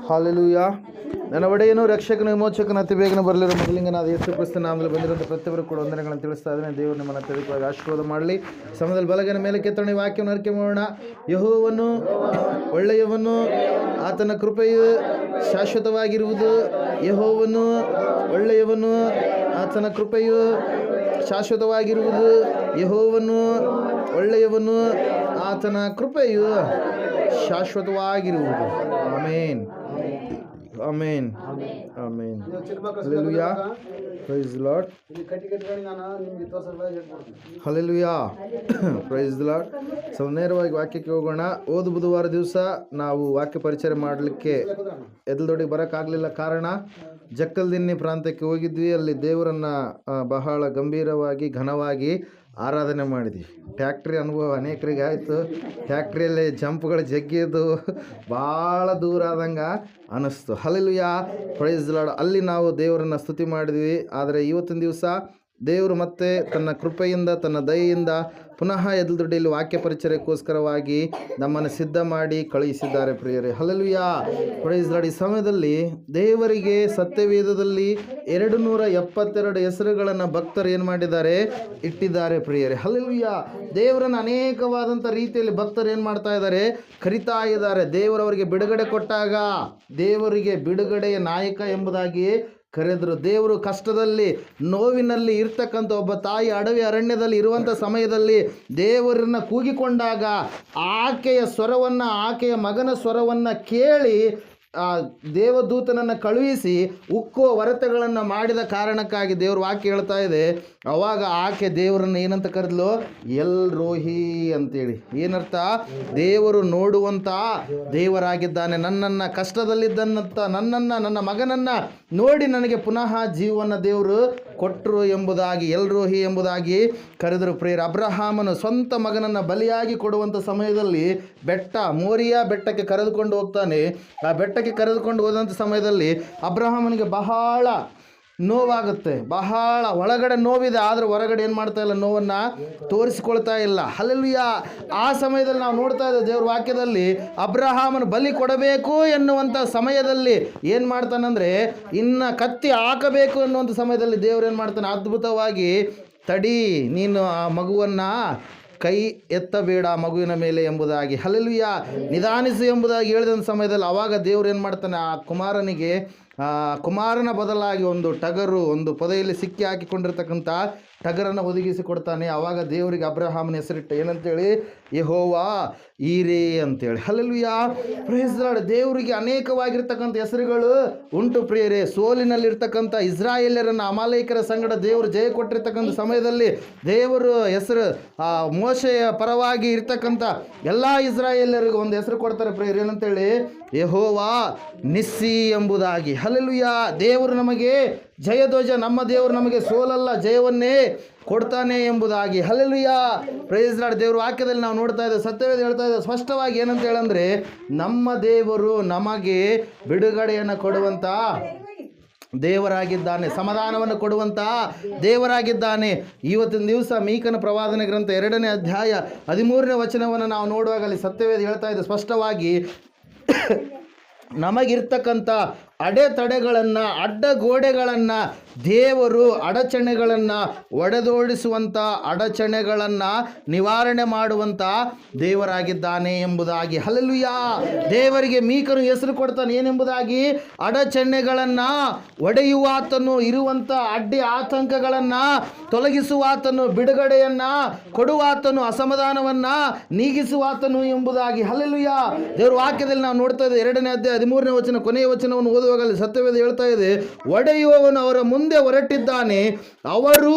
Hallelujah. ನನ್ನ ಒಡೆಯನು ರಕ್ಷಕನ ವಿಮೋಚಕನ ಅತಿ ಬೇಗನೆ ಬರಲಿರೋ ಮೊದಲಿಂಗನಾದ ಯೇಸು ಕ್ರಿಸ್ತ ನಾಮದಲ್ಲಿ ಬಂದಿರುವಂಥ ಪ್ರತಿಯೊಬ್ಬರು ಕೂಡ ವಂದನೆಗಳನ್ನು ತಿಳಿಸ್ತಾ ಇದ್ದೇನೆ. ದೇವರು ನಿಮ್ಮನ್ನು ಅತ್ಯಧಿಕವಾಗಿ ಆಶೀರ್ವಾದ ಮಾಡಲಿ. ಸಮಯದಲ್ಲಿ ಬಲಗನ ಮೇಲೆ ಕೆತ್ತಣೆ ವಾಕ್ಯವನ್ನು ಅರಿಕೆ ಮಾಡೋಣ. ಯೆಹೋವನು ಒಳ್ಳೆಯವನು, ಆತನ ಕೃಪೆಯು ಶಾಶ್ವತವಾಗಿರುವುದು. ಯೆಹೋವನು ಒಳ್ಳೆಯವನು, ಆತನ ಕೃಪೆಯು ಶಾಶ್ವತವಾಗಿರುವುದು. ಯೆಹೋವನು ಒಳ್ಳೆಯವನು, ಆತನ ಕೃಪೆಯು ಶಾಶ್ವತವಾಗಿರುವುದು. ಆಮೇನ್, ಆಮೇನ್, ಆಮೇನ್. ಹಲ್ಲೆಲೂಯಾ, ಪ್ರೈಸ್ ಲಾರ್ಡ್. ಹಲ್ಲೆಲೂಯಾ, ಪ್ರೈಸ್ ಲಾರ್ಡ್. ನೇರವಾಗಿ ವಾಕ್ಯಕ್ಕೆ ಹೋಗೋಣ. ಓದು ಬುಧವಾರ ದಿವಸ ನಾವು ವಾಕ್ಯ ಪರಿಚಯ ಮಾಡಲಿಕ್ಕೆ ಎದಲ್ದೊಡ್ಡಿಗೆ ಬರೋಕ್ಕಾಗಲಿಲ್ಲ. ಕಾರಣ ಜಕ್ಕಲ್ದಿನ್ನಿ ಪ್ರಾಂತ್ಯಕ್ಕೆ ಹೋಗಿದ್ವಿ. ಅಲ್ಲಿ ದೇವರನ್ನು ಬಹಳ ಗಂಭೀರವಾಗಿ ಘನವಾಗಿ ಆರಾಧನೆ ಮಾಡಿದ್ವಿ. ಟ್ಯಾಕ್ಟ್ರಿ ಅನುಭವ ಅನೇಕರಿಗೆ ಆಯಿತು. ಟ್ಯಾಕ್ಟ್ರಿಯಲ್ಲಿ ಜಂಪ್ಗಳು ಜಗ್ಗಿದ್ದು ಭಾಳ ದೂರ ಆದಂಗೆ ಅನ್ನಿಸ್ತು. Hallelujah, praise Lord. ಅಲ್ಲಿ ನಾವು ದೇವರನ್ನು ಸ್ತುತಿ ಮಾಡಿದ್ವಿ. ಆದರೆ ಇವತ್ತಿನ ದಿವಸ ದೇವರು ಮತ್ತೆ ತನ್ನ ಕೃಪೆಯಿಂದ ತನ್ನ ದಯೆಯಿಂದ ಪುನಃ ಎದಲ್ದೊಡ್ಡಿಯಲ್ಲಿ ವಾಕ್ಯ ಪರಿಚಯಕ್ಕೋಸ್ಕರವಾಗಿ ನಮ್ಮನ್ನು ಸಿದ್ಧ ಮಾಡಿ ಕಳುಹಿಸಿದ್ದಾರೆ ಪ್ರಿಯರೇ. Hallelujah, praise Lord. ಈ ಸಮಯದಲ್ಲಿ ದೇವರಿಗೆ ಸತ್ಯವೇದದಲ್ಲಿ 272 ಹೆಸರುಗಳನ್ನು ಭಕ್ತರು ಏನು ಮಾಡಿದ್ದಾರೆ, ಇಟ್ಟಿದ್ದಾರೆ ಪ್ರಿಯರೇ. ಹಲ್ಲೆಲೂಯಾ. ದೇವರನ್ನು ಅನೇಕವಾದಂಥ ರೀತಿಯಲ್ಲಿ ಭಕ್ತರು ಏನು ಮಾಡ್ತಾ ಇದ್ದಾರೆ, ಕರಿತಾ ಇದ್ದಾರೆ. ದೇವರವರಿಗೆ ಬಿಡುಗಡೆ ಕೊಟ್ಟಾಗ ದೇವರಿಗೆ ಬಿಡುಗಡೆಯ ನಾಯಕ ಎಂಬುದಾಗಿ ಕರೆದರು. ದೇವರು ಕಷ್ಟದಲ್ಲಿ ನೋವಿನಲ್ಲಿ ಇರ್ತಕ್ಕಂಥ ಒಬ್ಬ ತಾಯಿ ಅಡವಿ ಅರಣ್ಯದಲ್ಲಿ ಇರುವಂಥ ಸಮಯದಲ್ಲಿ ದೇವರನ್ನು ಕೂಗಿಕೊಂಡಾಗ ಆಕೆಯ ಸ್ವರವನ್ನು, ಆಕೆಯ ಮಗನ ಸ್ವರವನ್ನು ಕೇಳಿ ದೇವದೂತನನ್ನು ಕಳುಹಿಸಿ ಉಕ್ಕುವ ಹೊರತೆಗಳನ್ನು ಮಾಡಿದ ಕಾರಣಕ್ಕಾಗಿ ದೇವ್ರ ವಾಕ್ಯ ಹೇಳ್ತಾ ಇದೆ. ಅವಾಗ ಆಕೆ ದೇವರನ್ನು ಏನಂತ ಕರೆದ್ಲು, ಎಲ್ ರೋಹಿ ಅಂತೇಳಿ. ಏನರ್ಥ? ದೇವರು ನೋಡುವಂಥ ದೇವರಾಗಿದ್ದಾನೆ. ನನ್ನನ್ನು ಕಷ್ಟದಲ್ಲಿದ್ದಂಥ ನನ್ನನ್ನು, ನನ್ನ ಮಗನನ್ನು ನೋಡಿ ನನಗೆ ಪುನಃ ಜೀವನ ದೇವರು ಕೊಟ್ಟರು ಎಂಬುದಾಗಿ ಎಲ್ ರೋಹಿ ಎಂಬುದಾಗಿ ಕರೆದರು ಪ್ರಿಯರ. ಅಬ್ರಹಾಮನು ಸ್ವಂತ ಮಗನನ್ನು ಬಲಿಯಾಗಿ ಕೊಡುವಂಥ ಸಮಯದಲ್ಲಿ ಮೋರಿಯಾ ಬೆಟ್ಟಕ್ಕೆ ಕರೆದುಕೊಂಡು ಹೋಗ್ತಾನೆ. ಆ ಬೆಟ್ಟಕ್ಕೆ ಕರೆದುಕೊಂಡು ಹೋದಂಥ ಸಮಯದಲ್ಲಿ ಅಬ್ರಹಾಮನಿಗೆ ಬಹಳ ನೋವಾಗುತ್ತೆ. ಬಹಳ ಒಳಗಡೆ ನೋವಿದೆ, ಆದರೆ ಹೊರಗಡೆ ಏನು ಮಾಡ್ತಾ ಇಲ್ಲ, ನೋವನ್ನು ತೋರಿಸಿಕೊಳ್ತಾ ಇಲ್ಲ. ಹಲ್ಲೆಲೂಯಾ. ಆ ಸಮಯದಲ್ಲಿ ನಾವು ನೋಡ್ತಾ ಇದ್ದೇವೆ ದೇವ್ರ ವಾಕ್ಯದಲ್ಲಿ ಅಬ್ರಹಾಮನ ಬಲಿ ಕೊಡಬೇಕು ಎನ್ನುವಂಥ ಸಮಯದಲ್ಲಿ ಏನು ಮಾಡ್ತಾನಂದರೆ, ಇನ್ನು ಕತ್ತಿ ಹಾಕಬೇಕು ಎನ್ನುವಂಥ ಸಮಯದಲ್ಲಿ ದೇವ್ರು ಏನು ಮಾಡ್ತಾನೆ, ಅದ್ಭುತವಾಗಿ ತಡಿ, ನೀನು ಆ ಮಗುವನ್ನು ಕೈ ಎತ್ತಬೇಡ ಮಗುವಿನ ಮೇಲೆ ಎಂಬುದಾಗಿ, ಹಲ್ಲೆಲೂಯಾ, ನಿಧಾನಿಸು ಎಂಬುದಾಗಿ ಹೇಳಿದಂಥ ಸಮಯದಲ್ಲಿ ಆವಾಗ ದೇವ್ರು ಏನು ಮಾಡ್ತಾನೆ, ಆ ಕುಮಾರನ ಬದಲಾಗಿ ಒಂದು ಟಗರು, ಒಂದು ಪೊದೆಯಲ್ಲಿ ಸಿಕ್ಕಿ ಹಾಕಿಕೊಂಡಿರ್ತಕ್ಕಂಥ ಟಗರನ್ನು ಒದಗಿಸಿ ಕೊಡ್ತಾನೆ. ಆವಾಗ ದೇವರಿಗೆ ಅಬ್ರಹಾಮನ ಹೆಸರಿಟ್ಟ ಏನಂತೇಳಿ, ಯೆಹೋವಾ ಈರೇ ಅಂತೇಳಿ. Hallelujah, praise Lord. ದೇವರಿಗೆ ಅನೇಕವಾಗಿರ್ತಕ್ಕಂಥ ಹೆಸರುಗಳು ಉಂಟು ಪ್ರಿಯರೇ. ಸೋಲಿನಲ್ಲಿರ್ತಕ್ಕಂಥ ಇಸ್ರಾಯೇಲ್ಯರನ್ನು ಅಮಾಲೇಕರ ಸಂಗಡ ದೇವರು ಜಯ ಕೊಟ್ಟಿರ್ತಕ್ಕಂಥ ಸಮಯದಲ್ಲಿ ದೇವರು ಹೆಸರು ಮೋಶೆಯ ಪರವಾಗಿ ಇರ್ತಕ್ಕಂಥ ಎಲ್ಲ ಇಸ್ರಾಯೇಲ್ಯರಿಗೂ ಒಂದು ಹೆಸರು ಕೊಡ್ತಾರೆ ಪ್ರಿಯರೇ. ಏನಂತೇಳಿ, ಯೆಹೋವಾ ನಿಸ್ಸಿ ಎಂಬುದಾಗಿ. ಹಲ್ಲೆಲೂಯಾ. ದೇವರು ನಮಗೆ ಜಯಧ್ವಜ, ನಮ್ಮ ದೇವರು ನಮಗೆ ಸೋಲಲ್ಲ, ಜಯವನ್ನೇ ಕೊಡ್ತಾನೆ ಎಂಬುದಾಗಿ. Hallelujah, praise Lord. ದೇವರು ವಾಕ್ಯದಲ್ಲಿ ನಾವು ನೋಡ್ತಾ ಇದ್ದೇವೆ, ಸತ್ಯವೇದ ಹೇಳ್ತಾ ಇದ್ದೇವೆ ಸ್ಪಷ್ಟವಾಗಿ. ಏನಂತ ಹೇಳಂದರೆ, ನಮ್ಮ ದೇವರು ನಮಗೆ ಬಿಡುಗಡೆಯನ್ನು ಕೊಡುವಂಥ ದೇವರಾಗಿದ್ದಾನೆ, ಸಮಾಧಾನವನ್ನು ಕೊಡುವಂಥ ದೇವರಾಗಿದ್ದಾನೆ. ಇವತ್ತಿನ ದಿವಸ ಮೀಕನ ಪ್ರವಾದನೆ ಗ್ರಂಥ 2ನೇ ಅಧ್ಯಾಯ 13ನೇ ವಚನವನ್ನು ನಾವು ನೋಡುವಾಗಲಿ ಸತ್ಯವೇದ ಹೇಳ್ತಾ ಇದೆ ಸ್ಪಷ್ಟವಾಗಿ, ನಮಗಿರ್ತಕ್ಕಂಥ ಅಡೆತಡೆಗಳನ್ನು, ಅಡ್ಡಗೋಡೆಗಳನ್ನು ದೇವರು ಅಡಚಣೆಗಳನ್ನು ಒಡೆದೋಡಿಸುವಂಥ, ಅಡಚಣೆಗಳನ್ನು ನಿವಾರಣೆ ಮಾಡುವಂಥ ದೇವರಾಗಿದ್ದಾನೆ ಎಂಬುದಾಗಿ. ಹಲ್ಲೆಲೂಯಾ. ದೇವರಿಗೆ ಮೀಕನು ಹೆಸರು ಕೊಡ್ತಾನೆ ಏನೆಂಬುದಾಗಿ, ಅಡಚಣೆಗಳನ್ನು ಒಡೆಯುವಾತನು, ಇರುವಂಥ ಅಡ್ಡಿ ಆತಂಕಗಳನ್ನು ತೊಲಗಿಸುವಾತನು, ಬಿಡುಗಡೆಯನ್ನು ಕೊಡುವಾತನು, ಅಸಮಾಧಾನವನ್ನು ನೀಗಿಸುವಾತನು ಎಂಬುದಾಗಿ. ಹಲ್ಲೆಲೂಯಾ. ದೇವರ ವಾಕ್ಯದಲ್ಲಿ ನಾವು ನೋಡ್ತಾ ಇದ್ದೇವೆ 2ನೇ ಅಧ್ಯಾಯ 13ನೇ ವಚನ ಕೊನೆಯ ವಚನವನ್ನು ಓದುವಾಗಲಿ ಸತ್ಯವೇದ ಹೇಳ್ತಾ ಇದೆ, ಒಡೆಯುವವನು ಅವರ ಮುಂದೆ ಹೊರಟಿದ್ದಾನೆ, ಅವರು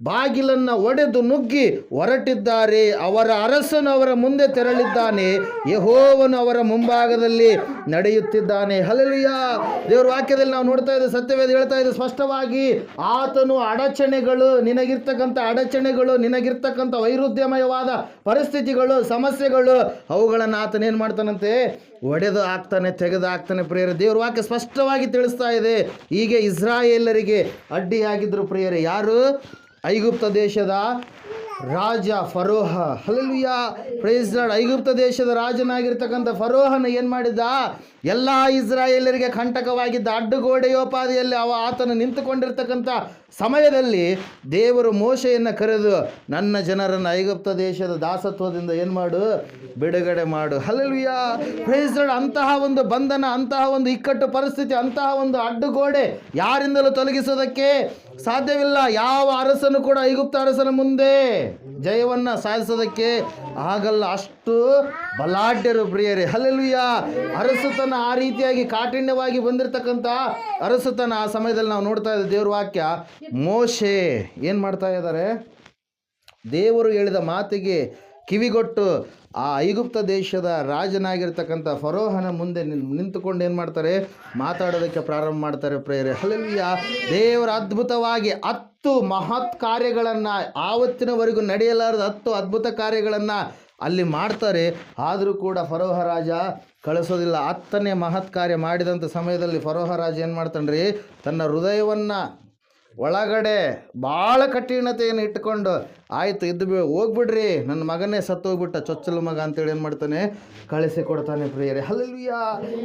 ಬಾಗಿಲನ್ನು ಒಡೆದು ನುಗ್ಗಿ ಹೊರಟಿದ್ದಾರೆ, ಅವರ ಅರಸನು ಅವರ ಮುಂದೆ ತೆರಳಿದ್ದಾನೆ, ಯೆಹೋವನು ಅವರ ಮುಂಭಾಗದಲ್ಲಿ ನಡೆಯುತ್ತಿದ್ದಾನೆ. ಹಲ್ಲೆಲೂಯಾ. ದೇವರ ವಾಕ್ಯದಲ್ಲಿ ನಾವು ನೋಡ್ತಾ ಇದ್ದೇವೆ, ಸತ್ಯವೇದ ಹೇಳ್ತಾ ಇದೆ ಸ್ಪಷ್ಟವಾಗಿ, ಆತನು ಅಡಚಣೆಗಳು, ನಿನಗಿರ್ತಕ್ಕಂಥ ಅಡಚಣೆಗಳು, ನಿನಗಿರ್ತಕ್ಕಂಥ ವೈರುಧ್ಯಮಯವಾದ ಪರಿಸ್ಥಿತಿಗಳು, ಸಮಸ್ಯೆಗಳು, ಅವುಗಳನ್ನು ಆತನೇನು ಮಾಡ್ತಾನಂತೆ, ಒಡೆದು ಹಾಕ್ತಾನೆ, ತೆಗೆದು ಹಾಕ್ತಾನೆ ಪ್ರಿಯರೇ. ದೇವ್ರ ವಾಕ್ಯ ಸ್ಪಷ್ಟವಾಗಿ ತಿಳಿಸ್ತಾ ಇದೆ. ಹೀಗೆ ಇಸ್ರಾಯೇಲರಿಗೆ ಅಡ್ಡಿಯಾಗಿದ್ದರು ಪ್ರಿಯರೇ. ಯಾರು? ಐಗುಪ್ತ ದೇಶದ ರಾಜ ಫರೋಹ. ಹಲ್ಲೆಲೂಯಾ, ಪ್ರೈಸ್ ಲಾರ್ಡ್. ಐಗುಪ್ತ ದೇಶದ ರಾಜನಾಗಿರ್ತಕ್ಕಂಥ ಫರೋಹನ ಏನು ಮಾಡಿದ್ದ? ಎಲ್ಲ ಇಸ್ರಾಯೇಲರಿಗೆ ಕಂಟಕವಾಗಿದ್ದ ಅಡ್ಡುಗೋಡೆಯೋಪಾದಿಯಲ್ಲಿ ಆತನು ನಿಂತುಕೊಂಡಿರ್ತಕ್ಕಂಥ ಸಮಯದಲ್ಲಿ ದೇವರು ಮೋಶೆಯನ್ನು ಕರೆದು, ನನ್ನ ಜನರನ್ನು ಐಗುಪ್ತ ದೇಶದ ದಾಸತ್ವದಿಂದ ಏನು ಮಾಡು? ಬಿಡುಗಡೆ ಮಾಡು. Hallelujah, praise Lord. ಅಂತಹ ಒಂದು ಬಂಧನ, ಅಂತಹ ಒಂದು ಇಕ್ಕಟ್ಟು ಪರಿಸ್ಥಿತಿ, ಅಂತಹ ಒಂದು ಅಡ್ಡುಗೋಡೆ ಯಾರಿಂದಲೂ ತೊಲಗಿಸೋದಕ್ಕೆ ಸಾಧ್ಯವಿಲ್ಲ. ಯಾವ ಅರಸನು ಕೂಡ ಐಗುಪ್ತ ಅರಸನ ಮುಂದೆ ಜಯವನ್ನು ಸಾಧಿಸೋದಕ್ಕೆ ಆಗಲ್ಲ. ಅಷ್ಟು ಬಲಾಢ್ಯರು ಪ್ರಿಯರೇ. ಹಲ್ಲೆಲೂಯಾ. ಅರಸುತನ ಆ ರೀತಿಯಾಗಿ ಕಾಠಿಣ್ಯವಾಗಿ ಬಂದಿರತಕ್ಕಂಥ ಅರಸುತನ ಆ ಸಮಯದಲ್ಲಿ ನಾವು ನೋಡ್ತಾ ಇದ್ದೀವಿ. ದೇವ್ರ ವಾಕ್ಯ, ಮೋಶೆ ಏನು ಮಾಡ್ತಾ ಇದ್ದಾರೆ? ದೇವರು ಹೇಳಿದ ಮಾತಿಗೆ ಕಿವಿಗೊಟ್ಟು ಆ ಐಗುಪ್ತ ದೇಶದ ರಾಜನಾಗಿರ್ತಕ್ಕಂಥ ಫರೋಹನ ಮುಂದೆ ನಿಂತುಕೊಂಡು ಏನು ಮಾಡ್ತಾರೆ? ಮಾತಾಡೋದಕ್ಕೆ ಪ್ರಾರಂಭ ಮಾಡ್ತಾರೆ ಪ್ರೇರೆ. ಹಲ್ಲೆಲೂಯಾ. ದೇವರ ಅದ್ಭುತವಾಗಿ 10 ಮಹತ್ ಕಾರ್ಯಗಳನ್ನು, ಆವತ್ತಿನವರೆಗೂ ನಡೆಯಲಾರದ 10 ಅದ್ಭುತ ಕಾರ್ಯಗಳನ್ನು ಅಲ್ಲಿ ಮಾಡ್ತಾರೆ. ಆದರೂ ಕೂಡ ಫರೋಹ ರಾಜ ಕಳಿಸೋದಿಲ್ಲ. 10ನೇ ಮಹತ್ ಕಾರ್ಯ ಮಾಡಿದಂಥ ಸಮಯದಲ್ಲಿ ಫರೋಹ ರಾಜ ಏನು ಮಾಡ್ತಾನೆ? ತನ್ನ ಹೃದಯವನ್ನು ಒಳಗಡೆ ಭಾಳ ಕಠಿಣತೆಯನ್ನು ಇಟ್ಟುಕೊಂಡು, ಆಯಿತು ಇದ್ದು ಹೋಗ್ಬಿಡ್ರಿ, ನನ್ನ ಮಗನೇ ಸತ್ತು ಹೋಗ್ಬಿಟ್ಟ, ಚೊಚ್ಚಲು ಮಗ ಅಂತೇಳಿ ಏನು ಮಾಡ್ತಾನೆ? ಕಳಿಸಿಕೊಡ್ತಾನೆ ಪ್ರಿಯರೇ. ಹಲ್ಲೆಲೂಯಾ.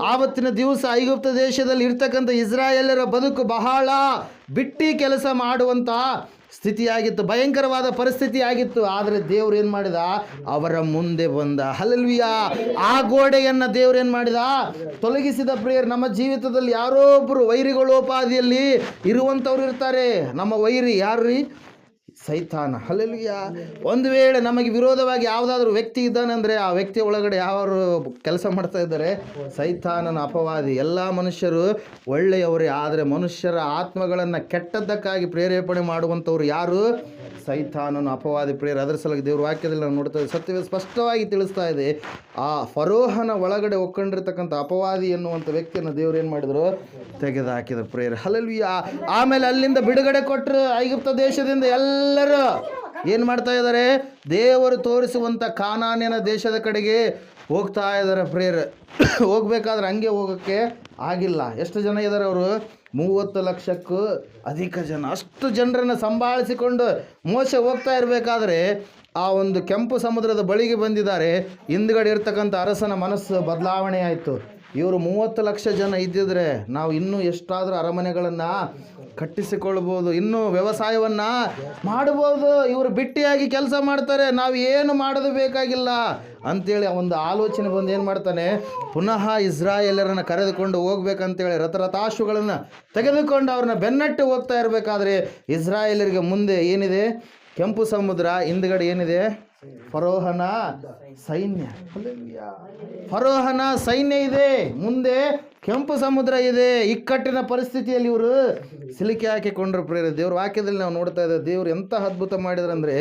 ಆವತ್ತಿನ ದಿವಸ ಐಗುಪ್ತ ದೇಶದಲ್ಲಿ ಇರ್ತಕ್ಕಂಥ ಇಸ್ರಾಯೇಲರ ಬದುಕು ಬಹಳ ಬಿಟ್ಟಿ ಕೆಲಸ ಮಾಡುವಂಥ ಸ್ಥಿತಿಯಾಗಿತ್ತು, ಭಯಂಕರವಾದ ಪರಿಸ್ಥಿತಿ ಆಗಿತ್ತು. ಆದರೆ ದೇವ್ರು ಏನು ಮಾಡಿದ? ಅವರ ಮುಂದೆ ಬಂದ. ಹಲ್ಲೆಲೂಯಾ. ಆ ಗೋಡೆಯನ್ನು ದೇವ್ರು ಏನು ಮಾಡಿದ? ತೊಲಗಿಸಿದ ಪ್ರಿಯರ್. ನಮ್ಮ ಜೀವಿತದಲ್ಲಿ ಯಾರೋ ಒಬ್ಬರು ವೈರಿಗಳೋಪಾದಿಯಲ್ಲಿ ಇರುವಂಥವ್ರು ಇರ್ತಾರೆ. ನಮ್ಮ ವೈರಿ ಯಾರು ರೀ? ಸೈತಾನ. ಹಲ್ಲೆಲೂಯಾ. ಒಂದು ವೇಳೆ ನಮಗೆ ವಿರೋಧವಾಗಿ ಯಾವುದಾದ್ರೂ ವ್ಯಕ್ತಿ ಇದ್ದಾನೆ ಅಂದರೆ ಆ ವ್ಯಕ್ತಿಯ ಒಳಗಡೆ ಯಾರು ಕೆಲಸ ಮಾಡ್ತಾ ಇದ್ದಾರೆ? ಸೈತಾನನ ಅಪವಾದಿ. ಎಲ್ಲ ಮನುಷ್ಯರು ಒಳ್ಳೆಯವರೇ, ಆದರೆ ಮನುಷ್ಯರ ಆತ್ಮಗಳನ್ನು ಕೆಟ್ಟದ್ದಕ್ಕಾಗಿ ಪ್ರೇರೇಪಣೆ ಮಾಡುವಂಥವ್ರು ಯಾರು? ಸೈತಾನನ ಅಪವಾದಿ ಪ್ರೇರ. ಅದರ ಸಲುವಾಗಿ ದೇವ್ರ ವಾಕ್ಯದಲ್ಲಿ ನಾವು ನೋಡ್ತಾ ಇದ್ದೀವಿ. ಸತ್ಯವೇ ಸ್ಪಷ್ಟವಾಗಿ ತಿಳಿಸ್ತಾ ಇದೆ. ಆ ಫರೋಹನ ಒಳಗಡೆ ಒಕ್ಕೊಂಡಿರ್ತಕ್ಕಂಥ ಅಪವಾದಿ ಎನ್ನುವಂಥ ವ್ಯಕ್ತಿಯನ್ನು ದೇವ್ರು ಏನು ಮಾಡಿದ್ರು? ತೆಗೆದು ಹಾಕಿದ್ರು ಪ್ರೇರ. ಹಲ್ಲೆಲೂಯಾ. ಆಮೇಲೆ ಅಲ್ಲಿಂದ ಬಿಡುಗಡೆ ಕೊಟ್ಟರು. ಐಗುಪ್ತ ದೇಶದಿಂದ ಎಲ್ಲರೂ ಏನು ಮಾಡ್ತಾ ಇದ್ದಾರೆ? ದೇವರು ತೋರಿಸುವಂಥ ಕಾನಾನಿನ ದೇಶದ ಕಡೆಗೆ ಹೋಗ್ತಾ ಇದ್ದಾರೆ ಪ್ರೇರ. ಹೋಗ್ಬೇಕಾದ್ರೆ ಹಂಗೆ ಹೋಗೋಕ್ಕೆ ಆಗಿಲ್ಲ. ಎಷ್ಟು ಜನ ಇದ್ದಾರೆ ಅವರು? 30 ಲಕ್ಷಕ್ಕೂ ಅಧಿಕ ಜನ. ಅಷ್ಟು ಜನರನ್ನು ಸಂಭಾಳಿಸಿಕೊಂಡು ಮೋಶೆ ಹೋಗ್ತಾ ಇರಬೇಕಾದ್ರೆ ಆ ಒಂದು ಕೆಂಪು ಸಮುದ್ರದ ಬಳಿಗೆ ಬಂದಿದ್ದಾರೆ. ಹಿಂದ್ಗಡೆ ಇರ್ತಕ್ಕಂಥ ಅರಸನ ಮನಸ್ಸು ಬದಲಾವಣೆ ಆಯಿತು. ಇವರು 30 ಲಕ್ಷ ಜನ ಇದ್ದಿದ್ರೆ ನಾವು ಇನ್ನೂ ಎಷ್ಟಾದರೂ ಅರಮನೆಗಳನ್ನು ಕಟ್ಟಿಸಿಕೊಳ್ಬೋದು, ಇನ್ನೂ ವ್ಯವಸಾಯವನ್ನು ಮಾಡ್ಬೋದು. ಇವರು ಬಿಟ್ಟಿಯಾಗಿ ಕೆಲಸ ಮಾಡ್ತಾರೆ, ನಾವು ಏನು ಮಾಡೋದು ಬೇಕಾಗಿಲ್ಲ ಅಂಥೇಳಿ ಒಂದು ಆಲೋಚನೆ ಬಂದು ಏನು ಮಾಡ್ತಾನೆ? ಪುನಃ ಇಸ್ರಾಯೇಲರನ್ನು ಕರೆದುಕೊಂಡು ಹೋಗ್ಬೇಕಂತೇಳಿ ರಥಾಶ್ವಗಳನ್ನು ತೆಗೆದುಕೊಂಡು ಅವ್ರನ್ನ ಬೆನ್ನಟ್ಟಿ ಹೋಗ್ತಾ ಇರಬೇಕಾದ್ರೆ ಇಸ್ರಾಯೇಲರಿಗೆ ಮುಂದೆ ಏನಿದೆ? ಕೆಂಪು ಸಮುದ್ರ. ಹಿಂದ್ಗಡೆ ಏನಿದೆ? ಫರೋಹನ ಸೈನ್ಯ. ಫರೋಹನ ಸೈನ್ಯ ಇದೆ, ಮುಂದೆ ಕೆಂಪು ಸಮುದ್ರ ಇದೆ. ಇಕ್ಕಟ್ಟಿನ ಪರಿಸ್ಥಿತಿಯಲ್ಲಿ ಇವರು ಸಿಲುಕಿ ಹಾಕಿಕೊಂಡ್ರು ಪ್ರೇರ. ದೇವ್ರ ವಾಕ್ಯದಲ್ಲಿ ನಾವು ನೋಡ್ತಾ ಇದ್ದೇವೆ. ದೇವ್ರು ಎಂಥ ಅದ್ಭುತ ಮಾಡಿದ್ರಂದರೆ,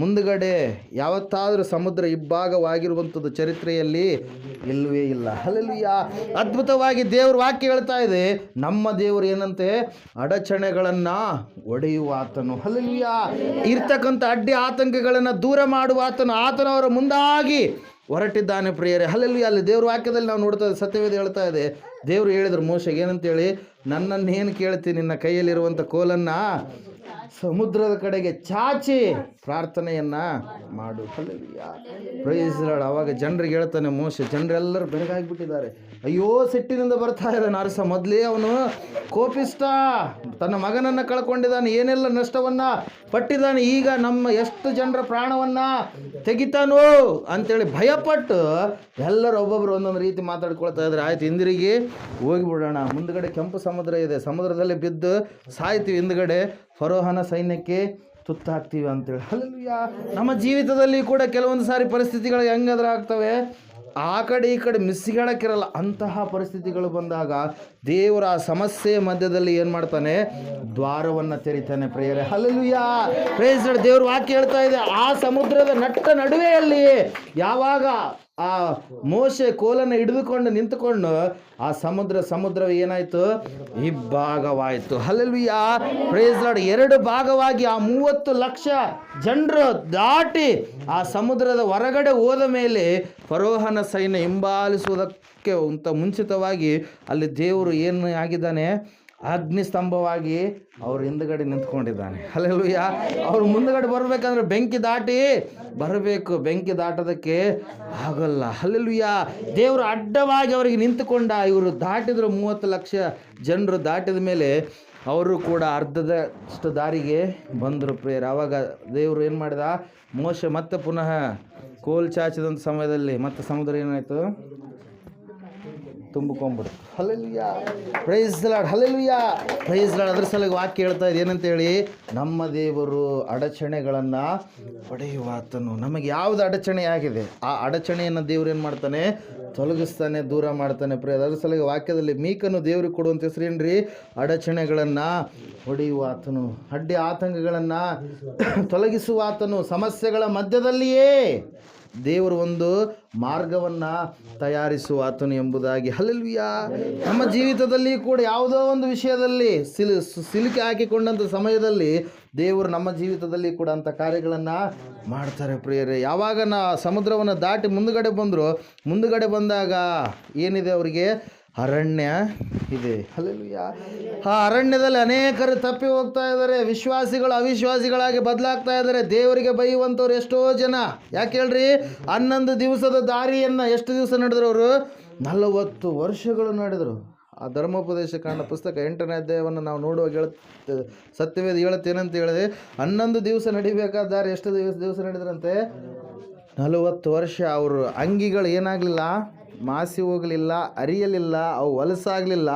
ಮುಂದುಗಡೆ ಯಾವತ್ತಾದರೂ ಸಮುದ್ರ ಇಬ್ಬಾಗವಾಗಿರುವಂಥದ್ದು ಚರಿತ್ರೆಯಲ್ಲಿ ಇಲ್ಲವೇ ಇಲ್ಲ. ಹಲ್ಲೆಲೂಯಾ. ಅದ್ಭುತವಾಗಿ ದೇವ್ರ ವಾಕ್ಯ ಹೇಳ್ತಾ ಇದೆ, ನಮ್ಮ ದೇವರು ಏನಂತೆ? ಅಡಚಣೆಗಳನ್ನು ಒಡೆಯುವ ಆತನು. ಹಲ್ಲೆಲೂಯಾ. ಇರ್ತಕ್ಕಂಥ ಅಡ್ಡಿ ಆತಂಕಗಳನ್ನು ದೂರ ಮಾಡುವ ಆತನು. ಆತನವರ ಮುಂದಾಗಿ ಹೊರಟಿದ್ದಾನೆ ಪ್ರಿಯರೇ. ಹಲ್ಲೆಲೂಯಾ. ಅಲ್ಲಿ ದೇವ್ರ ವಾಕ್ಯದಲ್ಲಿ ನಾವು ನೋಡ್ತಾ ಇದ್ದೇವೆ. ಸತ್ಯವೇದ ಹೇಳ್ತಾ ಇದೆ, ದೇವರು ಹೇಳಿದ್ರು ಮೋಶೆಗೆ ಏನಂತೇಳಿ? ನನ್ನನ್ನೇನು ಕೇಳ್ತೀನಿ? ನಿನ್ನ ಕೈಯಲ್ಲಿರುವಂಥ ಕೋಲನ್ನು ಸಮುದ್ರದ ಕಡೆಗೆ ಚಾಚಿ ಪ್ರಾರ್ಥನೆಯನ್ನು ಮಾಡು. ಹಲ್ಲೆಲೂಯಾ. Praise Lord. ಆವಾಗ ಜನರಿಗೆ ಹೇಳ್ತಾನೆ ಮೋಶೆ. ಜನರೆಲ್ಲರೂ ಬೆರಗಾಗಿಬಿಟ್ಟಿದ್ದಾರೆ. ಅಯ್ಯೋ, ಸಿಟ್ಟಿನಿಂದ ಬರ್ತಾ ಇದ್ದಾನೆ ಅರಸ. ಮೊದಲೇ ಅವನು ಕೋಪಿಷ್ಟ, ತನ್ನ ಮಗನನ್ನು ಕಳ್ಕೊಂಡಿದ್ದಾನೆ, ಏನೆಲ್ಲ ನಷ್ಟವನ್ನು ಪಟ್ಟಿದ್ದಾನೆ, ಈಗ ನಮ್ಮ ಎಷ್ಟು ಜನರ ಪ್ರಾಣವನ್ನು ತೆಗಿತಾನೋ ಅಂಥೇಳಿ ಭಯಪಟ್ಟು ಎಲ್ಲರೂ ಒಬ್ಬೊಬ್ಬರು ಒಂದೊಂದು ರೀತಿ ಮಾತಾಡ್ಕೊಳ್ತಾ ಇದ್ದಾರೆ. ಆಯ್ತು, ಹಿಂದಿರುಗಿ ಹೋಗಿಬಿಡೋಣ, ಮುಂದ್ಗಡೆ ಕೆಂಪು ಸಮುದ್ರ ಇದೆ, ಸಮುದ್ರದಲ್ಲಿ ಬಿದ್ದು ಸಾಯ್ತೀವಿ, ಹಿಂದ್ಗಡೆ ಫರೋಹನ ಸೈನ್ಯಕ್ಕೆ ತುತ್ತಾಗ್ತೀವಿ ಅಂತೇಳಿ. ಹಲ್ಲೆಲೂಯಾ. ನಮ್ಮ ಜೀವಿತದಲ್ಲಿ ಕೂಡ ಕೆಲವೊಂದು ಸಾರಿ ಪರಿಸ್ಥಿತಿಗಳು ಹೆಂಗಾದ್ರೆ ಆಗ್ತವೆ, ಆ ಕಡೆ ಈ ಕಡೆ ಮಿಸ್ಸಿಗಳಕ್ಕಿರಲ್ಲ. ಅಂತಹ ಪರಿಸ್ಥಿತಿಗಳು ಬಂದಾಗ ದೇವರ ಆ ಸಮಸ್ಯೆ ಮಧ್ಯದಲ್ಲಿ ಏನು ಮಾಡ್ತಾನೆ? ದ್ವಾರವನ್ನು ತೆರಿತಾನೆ ಪ್ರಿಯರೇ. ಹಲ್ಲೆಲೂಯಾ. Praise Lord. ದೇವ್ರ ವಾಕ್ಯ ಹೇಳ್ತಾ ಇದೆ, ಆ ಸಮುದ್ರದ ನಟ್ಟ ನಡುವೆಯಲ್ಲಿ ಯಾವಾಗ ಆ ಮೋಶೆ ಕೋಲನ್ನು ಹಿಡಿದುಕೊಂಡು ನಿಂತುಕೊಂಡು ಆ ಸಮುದ್ರವೇ ಏನಾಯಿತು? ಇಬ್ಬಾಗವಾಯಿತು. ಹಲ್ಲೆಲೂಯಾ. Praise lord. 2 ಭಾಗವಾಗಿ ಆ 30 ಲಕ್ಷ ಜನರು ದಾಟಿ ಆ ಸಮುದ್ರದ ಹೊರಗಡೆ ಹೋದ ಮೇಲೆ ಫರೋಹನ ಸೈನ್ಯ ಹಿಂಬಾಲಿಸುವುದಕ್ಕೆ ಮುಂಚಿತವಾಗಿ ಅಲ್ಲಿ ದೇವರು ಏನು ಆಗಿದ್ದಾನೆ? ಅಗ್ನಿ ಸ್ತಂಭವಾಗಿ ಅವ್ರ ಹಿಂದ್ಗಡೆ ನಿಂತ್ಕೊಂಡಿದ್ದಾನೆ. ಹಲ್ಲೆಲೂಯಾ. ಅವ್ರು ಮುಂದ್ಗಡೆ ಬರಬೇಕಂದ್ರೆ ಬೆಂಕಿ ದಾಟಿ ಬರಬೇಕು, ಬೆಂಕಿ ದಾಟೋದಕ್ಕೆ ಆಗಲ್ಲ. ಹಲ್ಲೆಲೂಯಾ. ದೇವರು ಅಡ್ಡವಾಗಿ ಅವರಿಗೆ ನಿಂತುಕೊಂಡ. ಇವರು ದಾಟಿದ್ರು, 30 ಲಕ್ಷ ಜನರು ದಾಟಿದ ಮೇಲೆ ಅವರು ಕೂಡ ಅರ್ಧದಷ್ಟು ದಾರಿಗೆ ಬಂದರು ಪ್ರಿಯರೇ. ಆವಾಗ ದೇವರು ಏನು ಮಾಡಿದ, ಮೋಶೆ ಮತ್ತೆ ಪುನಃ ಕೋಲ್ ಚಾಚಿದಂಥ ಸಮಯದಲ್ಲಿ ಮತ್ತೆ ಸಮುದ್ರ ಏನಾಯಿತು, ತುಂಬಿಕೊಂಡ್ಬಿಡ್ತು. ಹಲ್ಲೆಲೂಯಾ, ಪ್ರೈಸ್ ದಿ ಲಾರ್ಡ್, ಹಲ್ಲೆಲೂಯಾ, ಪ್ರೈಸ್ ದಿ ಲಾರ್ಡ್. ಅದ್ರ ಸಲುವಾಗಿ ವಾಕ್ಯ ಹೇಳ್ತಾ ಇದೆ ಏನಂತೇಳಿ, ನಮ್ಮ ದೇವರು ಅಡಚಣೆಗಳನ್ನು ಪಡೆಯುವಾತನು. ನಮಗೆ ಯಾವುದು ಅಡಚಣೆ ಆಗಿದೆ ಆ ಅಡಚಣೆಯನ್ನು ದೇವರು ಏನು ಮಾಡ್ತಾನೆ, ತೊಲಗಿಸ್ತಾನೆ, ದೂರ ಮಾಡ್ತಾನೆ ಪ್ರಿಯ. ಅದ್ರ ಸಲುವಾಗಿ ವಾಕ್ಯದಲ್ಲಿ ಮೀಕನ್ನು ದೇವ್ರಿಗೆ ಕೊಡುವಂಥ ಹೆಸರೇನ್ರಿ, ಅಡಚಣೆಗಳನ್ನು ಹೊಡೆಯುವಾತನು, ಅಡ್ಡಿ ಆತಂಕಗಳನ್ನು ತೊಲಗಿಸುವಾತನು. ಸಮಸ್ಯೆಗಳ ಮಧ್ಯದಲ್ಲಿಯೇ ದೇವರು ಒಂದು ಮಾರ್ಗವನ್ನು ತಯಾರಿಸುವಾತನು ಎಂಬುದಾಗಿ. ಹಲ್ಲೆಲೂಯಾ. ನಮ್ಮ ಜೀವಿತದಲ್ಲಿ ಕೂಡ ಯಾವುದೋ ಒಂದು ವಿಷಯದಲ್ಲಿ ಸಿಲುಕಿ ಹಾಕಿಕೊಂಡಂಥ ಸಮಯದಲ್ಲಿ ದೇವರು ನಮ್ಮ ಜೀವಿತದಲ್ಲಿ ಕೂಡ ಅಂಥ ಕಾರ್ಯಗಳನ್ನು ಮಾಡ್ತಾರೆ ಪ್ರಿಯರೇ. ಯಾವಾಗ ಸಮುದ್ರವನ್ನು ದಾಟಿ ಮುಂದುಗಡೆ ಬಂದಾಗ ಏನಿದೆ, ಅವರಿಗೆ ಅರಣ್ಯ ಇದೆ. ಹಲ್ಲೆಲೂಯಾ. ಆ ಅರಣ್ಯದಲ್ಲಿ ಅನೇಕರು ತಪ್ಪಿ ಹೋಗ್ತಾ ಇದ್ದಾರೆ, ವಿಶ್ವಾಸಿಗಳು ಅವಿಶ್ವಾಸಿಗಳಾಗಿ ಬದಲಾಗ್ತಾ ಇದ್ದಾರೆ. ದೇವರಿಗೆ ಬೈಯುವಂಥವ್ರು ಎಷ್ಟೋ ಜನ. ಯಾಕೆ ಹೇಳ್ರಿ, 11 ದಿವಸದ ದಾರಿಯನ್ನು ಎಷ್ಟು ದಿವಸ ನಡೆದ್ರು ಅವರು, 40 ವರ್ಷಗಳು ನಡೆದರು. ಆ ಧರ್ಮೋಪದೇಶ ಕಾಂಡ ಪುಸ್ತಕ 8ನೇ ಅಧ್ಯಾಯವನ್ನು ನಾವು ನೋಡುವಾಗ ಸತ್ಯವೇದ ಏನಂತ ಹೇಳಿದೆ, 11 ದಿವಸ ನಡಿಬೇಕಾದ ದಾರಿ ಎಷ್ಟು ದಿವಸ ನಡೆದ್ರಂತೆ, 40 ವರ್ಷ. ಅವರು ಅಂಗಿಗಳು ಏನಾಗಲಿಲ್ಲ, ಮಾಸಿ ಹೋಗಲಿಲ್ಲ, ಅರಿಯಲಿಲ್ಲ, ಅವು ಹೊಲಸಾಗಲಿಲ್ಲ,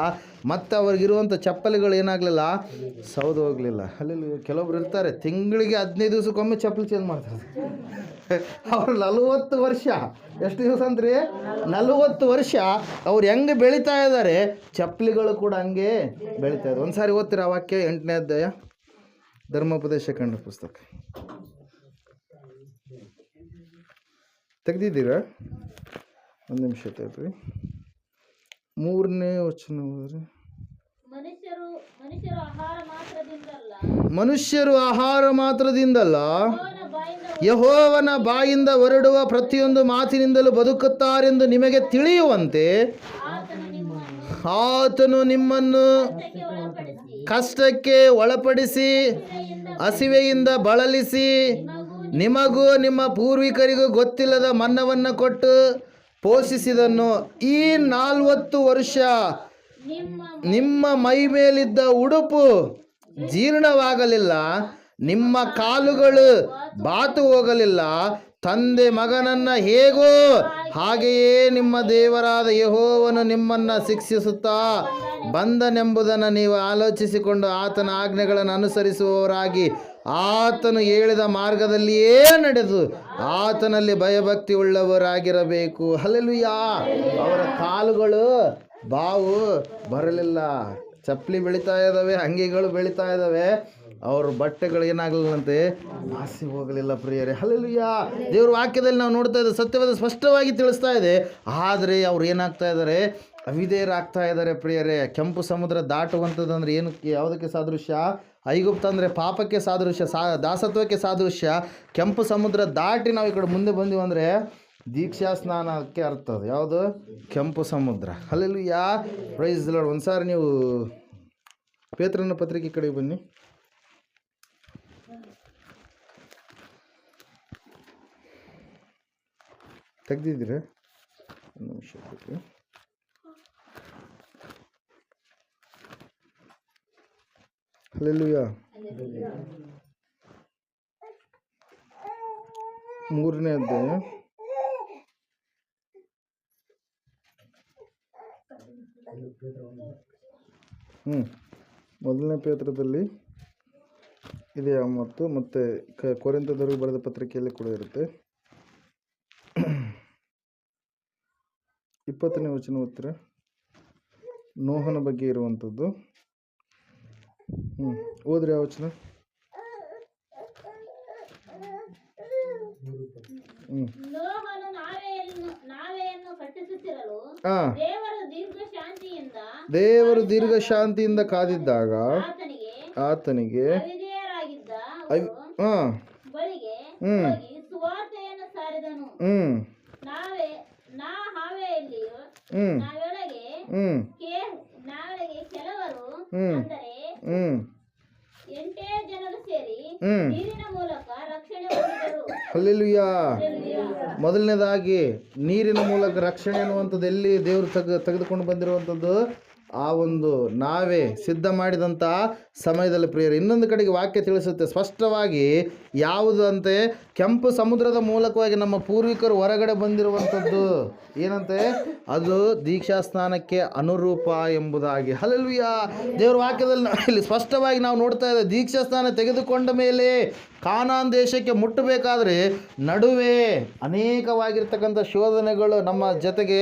ಮತ್ತು ಅವ್ರಿಗಿರುವಂಥ ಚಪ್ಪಲಿಗಳು ಏನಾಗಲಿಲ್ಲ, ಸೌದು ಹೋಗಲಿಲ್ಲ. ಅಲ್ಲಿ ಕೆಲವೊಬ್ರು ಇರ್ತಾರೆ, ತಿಂಗಳಿಗೆ 15 ದಿವಸಕ್ಕೊಮ್ಮೆ ಚಪ್ಪಲಿ ಚೇಂಜ್ ಮಾಡ್ತಾರೆ. ಅವ್ರು 40 ವರ್ಷ, ಎಷ್ಟು ದಿವಸ ಅಂದ್ರಿ, 40 ವರ್ಷ ಅವ್ರು ಹೆಂಗೆ ಬೆಳೀತಾ ಇದ್ದಾರೆ, ಚಪ್ಪಲಿಗಳು ಕೂಡ ಹಂಗೆ ಬೆಳೀತಾ ಇದ್ದಾರೆ. ಒಂದು ಸಾರಿ ಓದ್ತೀರ ಆ ವಾಕ್ಯ, 8ನೇ ಅಧ್ಯಾಯ ಧರ್ಮೋಪದೇಶ ಕಾಂಡ ಪುಸ್ತಕ. ತೆಗ್ದಿದ್ದೀರಾ? ಒಂದು ನಿಮಿಷ ತಗೊಳ್ರಿ. 3ನೇ ವಚನ ಹೋದ್ರೆ, ಮನುಷ್ಯರು ಆಹಾರ ಮಾತ್ರದಿಂದಲ್ಲ ಯೆಹೋವನ ಬಾಯಿಂದ ಹೊರಡುವ ಪ್ರತಿಯೊಂದು ಮಾತಿನಿಂದಲೂ ಬದುಕುತ್ತಾರೆಂದು ನಿಮಗೆ ತಿಳಿಯುವಂತೆ ಆತನು ನಿಮ್ಮನ್ನು ಕಷ್ಟಕ್ಕೆ ಒಳಪಡಿಸಿ ಹಸಿವೆಯಿಂದ ಬಳಲಿಸಿ ನಿಮಗೂ ನಿಮ್ಮ ಪೂರ್ವಿಕರಿಗೂ ಗೊತ್ತಿಲ್ಲದ ಮನ್ನವನ್ನು ಕೊಟ್ಟು ಪೋಷಿಸಿದನು. ಈ 40 ವರ್ಷ ನಿಮ್ಮ ಮೈ ಮೇಲಿದ್ದ ಉಡುಪು ಜೀರ್ಣವಾಗಲಿಲ್ಲ, ನಿಮ್ಮ ಕಾಲುಗಳು ಬಾತು ಹೋಗಲಿಲ್ಲ. ತಂದೆ ಮಗನನ್ನು ಹೇಗೋ ಹಾಗೆಯೇ ನಿಮ್ಮ ದೇವರಾದ ಯೆಹೋವನು ನಿಮ್ಮನ್ನು ಶಿಕ್ಷಿಸುತ್ತಾ ಬಂದನೆಂಬುದನ್ನು ನೀವು ಆಲೋಚಿಸಿಕೊಂಡು ಆತನ ಆಜ್ಞೆಗಳನ್ನು ಅನುಸರಿಸುವವರಾಗಿ ಆತನು ಹೇಳಿದ ಮಾರ್ಗದಲ್ಲಿಯೇ ನಡೆದು ಆತನಲ್ಲಿ ಭಯಭಕ್ತಿ ಉಳ್ಳವರಾಗಿರಬೇಕು. ಹಲ್ಲೆಲೂಯಾ. ಅವರ ಕಾಲುಗಳು ಬಾವು ಬರಲಿಲ್ಲ, ಚಪ್ಪಲಿ ಬೆಳೀತಾ ಇದ್ದಾವೆ, ಅಂಗಿಗಳು ಬೆಳೀತಾ ಇದ್ದಾವೆ, ಅವ್ರ ಬಟ್ಟೆಗಳು ಏನಾಗಲಿಲ್ಲಂತೆ, ಮಾಸಿ ಹೋಗಲಿಲ್ಲ ಪ್ರಿಯರೇ. ಹಲ್ಲೆಲೂಯಾ. ದೇವ್ರ ವಾಕ್ಯದಲ್ಲಿ ನಾವು ನೋಡ್ತಾ ಇದ್ದೇವೆ, ಸತ್ಯವಾದ ಸ್ಪಷ್ಟವಾಗಿ ತಿಳಿಸ್ತಾ ಇದೆ. ಆದರೆ ಅವ್ರು ಏನಾಗ್ತಾ ಇದ್ದಾರೆ, ಅವಿಧೇಯರಾಗ್ತಾ ಇದ್ದಾರೆ ಪ್ರಿಯರೇ. ಕೆಂಪು ಸಮುದ್ರ ದಾಟುವಂಥದ್ದು ಅಂದರೆ ಏನಕ್ಕೆ, ಯಾವುದಕ್ಕೆ ಸಾದೃಶ್ಯ? ಐಗುಪ್ತ ಅಂದರೆ ಪಾಪಕ್ಕೆ ಸಾದೃಶ್ಯ, ದಾಸತ್ವಕ್ಕೆ ಸಾದೃಶ್ಯ. ಕೆಂಪು ಸಮುದ್ರ ದಾಟಿ ನಾವು ಈ ಕಡೆ ಮುಂದೆ ಬಂದೀವಿ ಅಂದರೆ ದೀಕ್ಷಾ ಸ್ನಾನಕ್ಕೆ ಅರ್ಥ. ಅದು ಯಾವುದು? ಕೆಂಪು ಸಮುದ್ರ. Hallelujah, praise the Lord. ಒಂದು ಸಾರಿ ನೀವು ಪೇತ್ರನ ಪತ್ರಿಕೆ ಕಡೆಗೆ ಬನ್ನಿ. ತೆಗ್ದಿದ್ದೀರಾ? ಒಂದು ನಿಮಿಷ ಬೇಕು. ಹಲ್ಲೆಲೂಯಾ. 3ನೇ ಅಧ್ಯಾಯ ಮೊದಲನೇ ಪೇತ್ರದಲ್ಲಿ ಇದೆ, ಮತ್ತು ಕೊರಿಂಥದವರಿಗೆ ಬರೆದ ಪತ್ರಿಕೆಯಲ್ಲಿ ಕೂಡ ಇರುತ್ತೆ. 20ನೇ ವಚನ ಓದ್ತೀರ? ನೋಹನ ಬಗ್ಗೆ ಇರುವಂಥದ್ದು. ಓದ್ರಿ ಆ ವಚನ. ದೇವರು ದೀರ್ಘ ಶಾಂತಿಯಿಂದ ಕಾದಿದ್ದಾಗ ಆತನಿಗೆ ಹ್ಮ್ ಹ್ಮ್ ಹಲ್ಲೆಲೂಯಾ. ಮೊದಲನೇದಾಗಿ ನೀರಿನ ಮೂಲಕ ರಕ್ಷಣೆ ಅನ್ನುವಂಥದ್ದು ಎಲ್ಲಿ ದೇವರು ತೆಗೆದುಕೊಂಡು ಬಂದಿರುವಂಥದ್ದು ಆ ಒಂದು ನಾವೇ ಸಿದ್ಧ ಮಾಡಿದಂಥ ಸಮಯದಲ್ಲಿ ಪ್ರಿಯರು. ಇನ್ನೊಂದು ಕಡೆಗೆ ವಾಕ್ಯ ತಿಳಿಸುತ್ತೆ ಸ್ಪಷ್ಟವಾಗಿ ಯಾವುದು ಅಂತೆ, ಕೆಂಪು ಸಮುದ್ರದ ಮೂಲಕವಾಗಿ ನಮ್ಮ ಪೂರ್ವಿಕರು ಹೊರಗಡೆ ಬಂದಿರುವಂಥದ್ದು ಏನಂತೆ, ಅದು ದೀಕ್ಷಾ ಸ್ನಾನಕ್ಕೆ ಅನುರೂಪ ಎಂಬುದಾಗಿ. ಹಲ್ಲೆಲೂಯಾ. ದೇವರ ವಾಕ್ಯದಲ್ಲಿ ಇಲ್ಲಿ ಸ್ಪಷ್ಟವಾಗಿ ನಾವು ನೋಡ್ತಾ ಇದ್ದೇವೆ, ದೀಕ್ಷಾ ಸ್ನಾನ ತೆಗೆದುಕೊಂಡ ಮೇಲೆ ಕಾನಾನ್ ದೇಶಕ್ಕೆ ಮುಟ್ಟಬೇಕಾದ್ರೆ ನಡುವೆ ಅನೇಕವಾಗಿರ್ತಕ್ಕಂಥ ಶೋಧನೆಗಳು ನಮ್ಮ ಜೊತೆಗೆ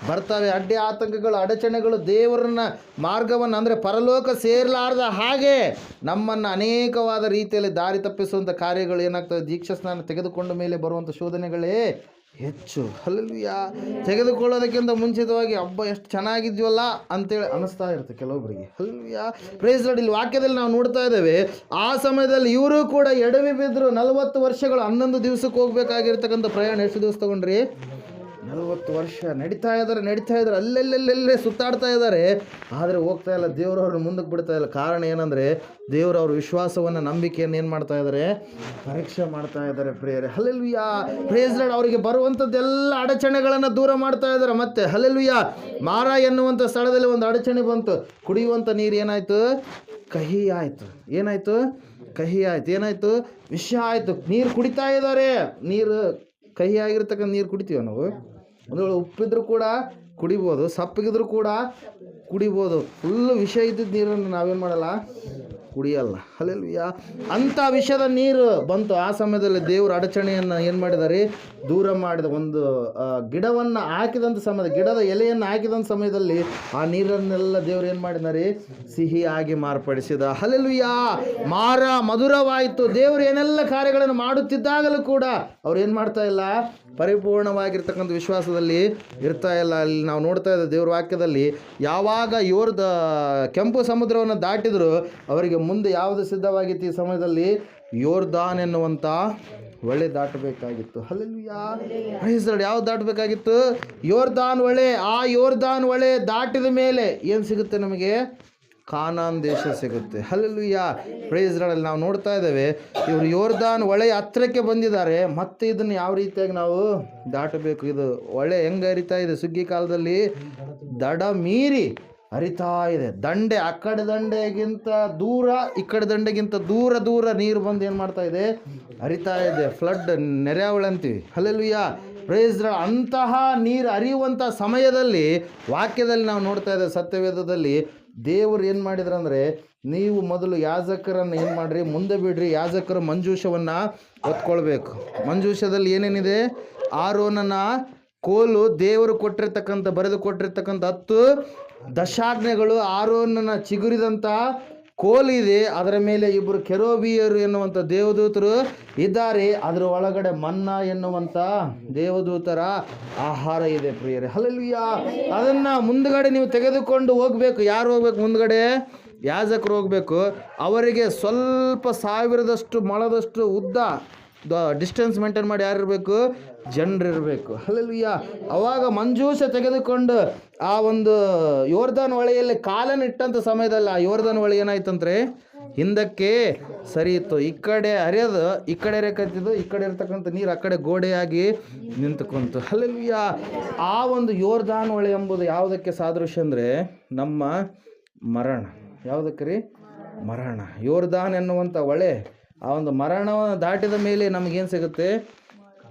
ಬರ್ತವೆ, ಅಡ್ಡಿ ಆತಂಕಗಳು, ಅಡಚಣೆಗಳು, ದೇವರನ್ನ ಮಾರ್ಗವನ್ನು ಅಂದರೆ ಪರಲೋಕ ಸೇರಲಾರ್ದ ಹಾಗೆ ನಮ್ಮನ್ನು ಅನೇಕವಾದ ರೀತಿಯಲ್ಲಿ ದಾರಿ ತಪ್ಪಿಸುವಂಥ ಕಾರ್ಯಗಳು ಏನಾಗ್ತವೆ, ದೀಕ್ಷಾ ಸ್ನಾನ ತೆಗೆದುಕೊಂಡ ಮೇಲೆ ಬರುವಂಥ ಶೋಧನೆಗಳೇ ಹೆಚ್ಚು. ಹಲ್ಲೆಲೂಯಾ. ತೆಗೆದುಕೊಳ್ಳೋದಕ್ಕಿಂತ ಮುಂಚಿತವಾಗಿ ಹಬ್ಬ ಎಷ್ಟು ಚೆನ್ನಾಗಿದ್ವಲ್ಲ ಅಂತೇಳಿ ಅನಿಸ್ತಾ ಇರುತ್ತೆ ಕೆಲವೊಬ್ಬರಿಗೆ. ಹಲ್ಲೆಲೂಯಾ. Praise Lord. ಇಲ್ಲಿ ವಾಕ್ಯದಲ್ಲಿ ನಾವು ನೋಡ್ತಾ ಇದ್ದೇವೆ, ಆ ಸಮಯದಲ್ಲಿ ಇವರು ಕೂಡ ಎಡವಿ ಬಿದ್ದರು. 40 ವರ್ಷಗಳು 11 ದಿವಸಕ್ಕೆ ಹೋಗ್ಬೇಕಾಗಿರ್ತಕ್ಕಂಥ ಪ್ರಯಾಣ ಎಷ್ಟು ದಿವಸ ತಗೊಂಡ್ರಿ? 40 ವರ್ಷ ನಡೀತಾ ಇದ್ದಾರೆ, ಅಲ್ಲೆಲ್ಲೆಲ್ಲೆಲ್ಲೇ ಸುತ್ತಾಡ್ತಾ ಇದ್ದಾರೆ, ಆದರೆ ಹೋಗ್ತಾ ಇಲ್ಲ. ದೇವರವ್ರನ್ನ ಮುಂದಕ್ಕೆ ಬಿಡ್ತಾ ಇಲ್ಲ. ಕಾರಣ ಏನಂದರೆ ದೇವರು ಅವ್ರ ವಿಶ್ವಾಸವನ್ನು, ನಂಬಿಕೆಯನ್ನು ಏನು ಮಾಡ್ತಾ ಇದ್ದಾರೆ, ಪರೀಕ್ಷೆ ಮಾಡ್ತಾ ಇದ್ದಾರೆ ಪ್ರಿಯರೇ. ಹಲ್ಲೆಲೂಯಾ. Praise Lord. ಅವರಿಗೆ ಬರುವಂಥದ್ದೆಲ್ಲ ಅಡಚಣೆಗಳನ್ನು ದೂರ ಮಾಡ್ತಾ ಇದ್ದಾರೆ. ಮತ್ತೆ ಹಲ್ಲೆಲೂಯಾ. ಮಾರ ಎನ್ನುವಂಥ ಸ್ಥಳದಲ್ಲಿ ಒಂದು ಅಡಚಣೆ ಬಂತು. ಕುಡಿಯುವಂಥ ನೀರು ಏನಾಯಿತು? ಕಹಿ ಆಯಿತು. ಏನಾಯಿತು? ಕಹಿ ಆಯಿತು. ಏನಾಯಿತು? ವಿಷ ಆಯಿತು. ನೀರು ಕುಡಿತಾ ಇದ್ದಾರೆ. ನೀರು ಕಹಿ ಆಗಿರ್ತಕ್ಕಂಥ ನೀರು ಕುಡಿತೀವಿ ನಾವು. ಒಂದು ವೇಳೆ ಉಪ್ಪಿದ್ರೂ ಕೂಡ ಕುಡಿಬೋದು, ಸಪ್ಪಗಿದ್ರೂ ಕೂಡ ಕುಡಿಬೋದು. ಫುಲ್ಲು ವಿಷ ಇದ್ದಿದ್ದ ನೀರನ್ನು ನಾವೇನು ಮಾಡಲ್ಲ, ಕುಡಿಯಲ್ಲ. ಹಲ್ಲೆಲೂಯಾ. ಅಂಥ ವಿಷದ ನೀರು ಬಂತು. ಆ ಸಮಯದಲ್ಲಿ ದೇವರು ಅಡಚಣೆಯನ್ನು ಏನು ಮಾಡಿದ್ದಾರೆ, ದೂರ ಮಾಡಿದ. ಒಂದು ಗಿಡವನ್ನು ಹಾಕಿದಂಥ ಸಮಯದ, ಗಿಡದ ಎಲೆಯನ್ನು ಹಾಕಿದಂಥ ಸಮಯದಲ್ಲಿ ಆ ನೀರನ್ನೆಲ್ಲ ದೇವರು ಏನು ಮಾಡಿದ್ದಾರೆ, ಸಿಹಿಯಾಗಿ ಮಾರ್ಪಡಿಸಿದ. ಹಲ್ಲೆಲೂಯಾ. ಮಾರ ಮಧುರವಾಯಿತು. ದೇವರು ಏನೆಲ್ಲ ಕಾರ್ಯಗಳನ್ನು ಮಾಡುತ್ತಿದ್ದಾಗಲೂ ಕೂಡ ಅವ್ರು ಏನು ಮಾಡ್ತಾ ಇಲ್ಲ, ಪರಿಪೂರ್ಣವಾಗಿರ್ತಕ್ಕಂಥ ವಿಶ್ವಾಸದಲ್ಲಿ ಇರ್ತಾ ಇಲ್ಲ. ಅಲ್ಲಿ ನಾವು ನೋಡ್ತಾ ಇದ್ದೇವೆ ದೇವ್ರ ವಾಕ್ಯದಲ್ಲಿ, ಯಾವಾಗ ಕೆಂಪು ಸಮುದ್ರವನ್ನು ದಾಟಿದ್ರು ಅವರಿಗೆ ಮುಂದೆ ಯಾವುದು ಸಿದ್ಧವಾಗಿತ್ತು? ಈ ಸಮಯದಲ್ಲಿ ಯೋರ್ದಾನ್ ಎನ್ನುವಂಥ ಹೊಳೆ ದಾಟಬೇಕಾಗಿತ್ತು. ಹಲ್ಲೆಲೂಯಾ. Praise lord. ಯಾವ್ದು ದಾಟಬೇಕಾಗಿತ್ತು? ಯೋರ್ದಾನ್ ಹೊಳೆ. ಆ ಯೋರ್ದಾನ್ ಹೊಳೆ ದಾಟಿದ ಮೇಲೆ ಏನು ಸಿಗುತ್ತೆ ನಮಗೆ? ಕಾನಾನ್ ದೇಶ ಸಿಗುತ್ತೆ. ಹಲ್ಲೆಲೂಯಾ. Praise Lord. ಅಲ್ಲಿ ನಾವು ನೋಡ್ತಾ ಇದ್ದೇವೆ, ಇವರು ಯೋರ್ದಾನ್ ಹೊಳೆ ಹತ್ತಿರಕ್ಕೆ ಬಂದಿದ್ದಾರೆ. ಮತ್ತೆ ಇದನ್ನು ಯಾವ ರೀತಿಯಾಗಿ ನಾವು ದಾಟಬೇಕು? ಇದು ಹೊಳೆ ಹೆಂಗೆ ಹರಿತಾ ಇದೆ? ಸುಗ್ಗಿ ಕಾಲದಲ್ಲಿ ದಡ ಮೀರಿ ಹರಿತಾ ಇದೆ. ದಂಡೆ ಆ ಕಡೆ ದಂಡೆಗಿಂತ ದೂರ, ಈ ಕಡೆ ದಂಡೆಗಿಂತ ದೂರ ದೂರ ನೀರು ಬಂದು ಏನು ಮಾಡ್ತಾ ಇದೆ, ಹರಿತಾ ಇದೆ. ಫ್ಲಡ್, ನೆರೆಯಾವಳಿ ಅಂತೀವಿ. ಹಲ್ಲೆಲೂಯಾ. Praise Lord. ಅಂತಹ ನೀರು ಹರಿಯುವಂಥ ಸಮಯದಲ್ಲಿ ವಾಕ್ಯದಲ್ಲಿ ನಾವು ನೋಡ್ತಾ ಇದ್ದೇವೆ, ಸತ್ಯವೇದದಲ್ಲಿ ದೇವರು ಏನು ಮಾಡಿದ್ರು ಅಂದರೆ, ನೀವು ಮೊದಲು ಯಾಜಕರನ್ನು ಏನು ಮಾಡಿರಿ, ಮುಂದೆ ಬಿಡ್ರಿ. ಯಾಜಕರು ಮಂಜೂಷವನ್ನು ಹೊತ್ಕೊಳ್ಬೇಕು. ಮಂಜೂಷದಲ್ಲಿ ಏನೇನಿದೆ? ಆರೋನನ ಕೋಲು, ದೇವರು ಕೊಟ್ಟಿರ್ತಕ್ಕಂಥ, ಬರೆದು ಕೊಟ್ಟಿರ್ತಕ್ಕಂಥ 10 ದಶಾಜ್ಞೆಗಳು, ಆರೋನನ ಚಿಗುರಿದಂಥ ಕೋಲಿದೆ. ಅದರ ಮೇಲೆ 2 ಕೆರೂಬಿಯರು ಎನ್ನುವಂಥ ದೇವದೂತರು ಇದ್ದಾರೆ. ಅದರ ಒಳಗಡೆ ಮನ್ನಾ ಎನ್ನುವಂಥ ದೇವದೂತರ ಆಹಾರ ಇದೆ ಪ್ರಿಯರೇ. ಹಲ್ಲೆಲೂಯಾ. ಅದನ್ನು ಮುಂದ್ಗಡೆ ನೀವು ತೆಗೆದುಕೊಂಡು ಹೋಗಬೇಕು. ಯಾರು ಹೋಗ್ಬೇಕು ಮುಂದ್ಗಡೆ? ಯಾಜಕರು ಹೋಗಬೇಕು. ಅವರಿಗೆ ಸ್ವಲ್ಪ 1000 ಮೊಳದಷ್ಟು ಉದ್ದ ಡಿಸ್ಟೆನ್ಸ್ ಮೇಂಟೈನ್ ಮಾಡಿ ಯಾರಿರಬೇಕು? ಜನರಿರಬೇಕು. ಹಲ್ಲೆಲೂಯಾ. ಅವಾಗ ಮಂಜೂಷ ತೆಗೆದುಕೊಂಡು ಆ ಒಂದು ಯೋರ್ದಾನ್ ಹೊಳೆಯಲ್ಲಿ ಕಾಲನ್ನು ಇಟ್ಟಂಥ ಸಮಯದಲ್ಲಿ ಆ ಯೋರ್ದಾನ್ ಹೊಳೆ ಏನಾಯ್ತಂದ್ರೆ ಹಿಂದಕ್ಕೆ ಸರಿಯಿತ್ತು. ಈ ಕಡೆ ಹರಿಯೋದು ಈ ಕಡೆ ರೇಖತ್ತಿದ್ದು, ಈ ಕಡೆ ಇರ್ತಕ್ಕಂಥ ನೀರು ಆ ಕಡೆ ಗೋಡೆಯಾಗಿ ನಿಂತುಕೊಂತು. ಹಲ್ಲೆಲೂಯಾ. ಆ ಒಂದು ಯೋರ್ದಾನ್ ಹೊಳೆ ಎಂಬುದು ಯಾವುದಕ್ಕೆ ಸಾದೃಶ್ಯ ಅಂದರೆ ನಮ್ಮ ಮರಣ. ಯಾವುದಕ್ಕೆ ರೀ? ಮರಣ. ಯೋರ್ದಾನ್ ಎನ್ನುವಂಥ ಹೊಳೆ, ಆ ಒಂದು ಮರಣವನ್ನು ದಾಟಿದ ಮೇಲೆ ನಮಗೇನು ಸಿಗುತ್ತೆ?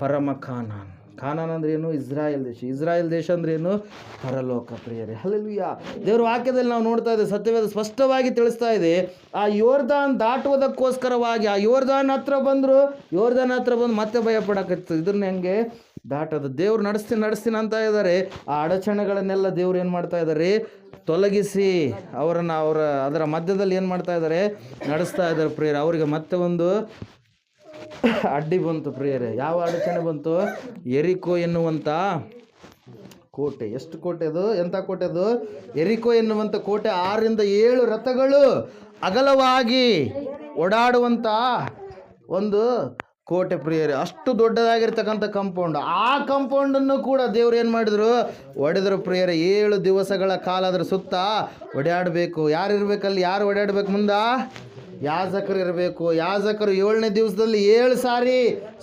ಪರಮ ಕಾನಾನ್. ಕಾನಾನ್ ಅಂದ್ರೆ ಏನು? ಇಸ್ರಾಯೇಲ್ ದೇಶ. ಇಸ್ರಾಯೇಲ್ ದೇಶ ಅಂದ್ರೆ ಏನು? ಪರಲೋಕ ಪ್ರಿಯರೇ. ಹಲ್ಲೆಲೂಯಾ. ದೇವರ ವಾಕ್ಯದಲ್ಲಿ ನಾವು ನೋಡ್ತಾ ಇದ್ದೇವೆ, ಸತ್ಯವೇದ ಸ್ಪಷ್ಟವಾಗಿ ತಿಳಿಸ್ತಾ ಇದೆ, ಆ ಯೋರ್ದಾನ್ ದಾಟುವುದಕ್ಕೋಸ್ಕರವಾಗಿ ಆ ಯೋರ್ದಾನ್ ಹತ್ರ ಬಂದರು. ಯೋರ್ದಾನ್ ಹತ್ರ ಬಂದು ಮತ್ತೆ ಭಯ ಪಡಕತ್ತು, ಇದನ್ನ ಹೆಂಗೆ ದಾಟೋದು? ದೇವ್ರು ನಡೆಸ್ತೀನಿ ಅಂತ ಇದ್ದಾರೆ. ಆ ಅಡಚಣೆಗಳನ್ನೆಲ್ಲ ದೇವ್ರು ಏನು ಮಾಡ್ತಾ ಇದ್ದಾರೆ? ತೊಲಗಿಸಿ ಅವರನ್ನು ಅದರ ಮಧ್ಯದಲ್ಲಿ ಏನು ಮಾಡ್ತಾ ಇದ್ದಾರೆ? ನಡೆಸ್ತಾ ಇದ್ದಾರೆ ಪ್ರಿಯರೇ. ಅವರಿಗೆ ಮತ್ತೆ ಒಂದು ಅಡ್ಡಿ ಬಂತು ಪ್ರಿಯರೇ. ಯಾವ ಅಡಚಣೆ ಬಂತು? ಯೆರಿಕೋ ಎನ್ನುವಂಥ ಕೋಟೆ. ಎಷ್ಟು ಕೋಟೆ ಅದು? ಎಂಥ ಕೋಟೆ ಅದು? ಯೆರಿಕೋ ಎನ್ನುವಂಥ ಕೋಟೆ. 6ರಿಂದ 7 ರಥಗಳು ಅಗಲವಾಗಿ ಓಡಾಡುವಂಥ ಒಂದು ಕೋಟೆ ಪ್ರಿಯರೇ, ಅಷ್ಟು ದೊಡ್ಡದಾಗಿರ್ತಕ್ಕಂಥ ಕಾಂಪೌಂಡ್. ಆ ಕಾಂಪೌಂಡನ್ನು ಕೂಡ ದೇವ್ರು ಏನು ಮಾಡಿದ್ರು, ಒಡೆದರು ಪ್ರಿಯರೇ. 7 ದಿವಸಗಳ ಕಾಲ ಅದರ ಸುತ್ತ ಓಡಾಡಬೇಕು. ಯಾರು ಇರಬೇಕಲ್ಲಿ? ಯಾರು ಓಡಾಡಬೇಕು? ಮುಂದೆ ಯಾಜಕರು ಇರಬೇಕು. ಯಾಜಕರು 7ನೇ ದಿವಸದಲ್ಲಿ 7 ಸಾರಿ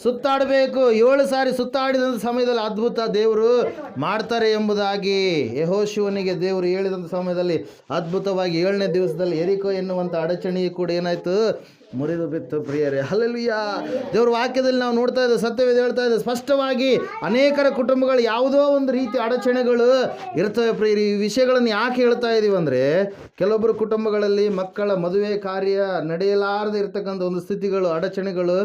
ಸುತ್ತಾಡಬೇಕು. 7 ಸಾರಿ ಸುತ್ತಾಡಿದಂಥ ಸಮಯದಲ್ಲಿ ಅದ್ಭುತ ದೇವರು ಮಾಡ್ತಾರೆ ಎಂಬುದಾಗಿ ಯೆಹೋಶುವನಿಗೆ ದೇವರು ಹೇಳಿದಂಥ ಸಮಯದಲ್ಲಿ ಅದ್ಭುತವಾಗಿ 7ನೇ ದಿವಸದಲ್ಲಿ ಯೆರಿಕೋ ಎನ್ನುವಂಥ ಅಡಚಣೆಯು ಕೂಡ ಏನಾಯಿತು, ಮುರಿದು ಬಿತ್ತು ಪ್ರಿಯರೇ. ಹಲ್ಲೆಲೂಯಾ. ದೇವ್ರ ವಾಕ್ಯದಲ್ಲಿ ನಾವು ನೋಡ್ತಾ ಇದ್ದೇವೆ, ಸತ್ಯವೇದ ಹೇಳ್ತಾ ಇದೆ ಸ್ಪಷ್ಟವಾಗಿ, ಅನೇಕರ ಕುಟುಂಬಗಳು ಯಾವುದೋ ಒಂದು ರೀತಿ ಅಡಚಣೆಗಳು ಇರ್ತವೆ ಪ್ರಿಯರೇ. ಈ ವಿಷಯಗಳನ್ನು ಯಾಕೆ ಹೇಳ್ತಾ ಇದ್ದೀವಿ ಅಂದರೆ, ಕೆಲವೊಬ್ಬರು ಕುಟುಂಬಗಳಲ್ಲಿ ಮಕ್ಕಳ ಮದುವೆ ಕಾರ್ಯ ನಡೆಯಲಾರದೆ ಇರ್ತಕ್ಕಂಥ ಒಂದು ಸ್ಥಿತಿಗಳು, ಅಡಚಣೆಗಳು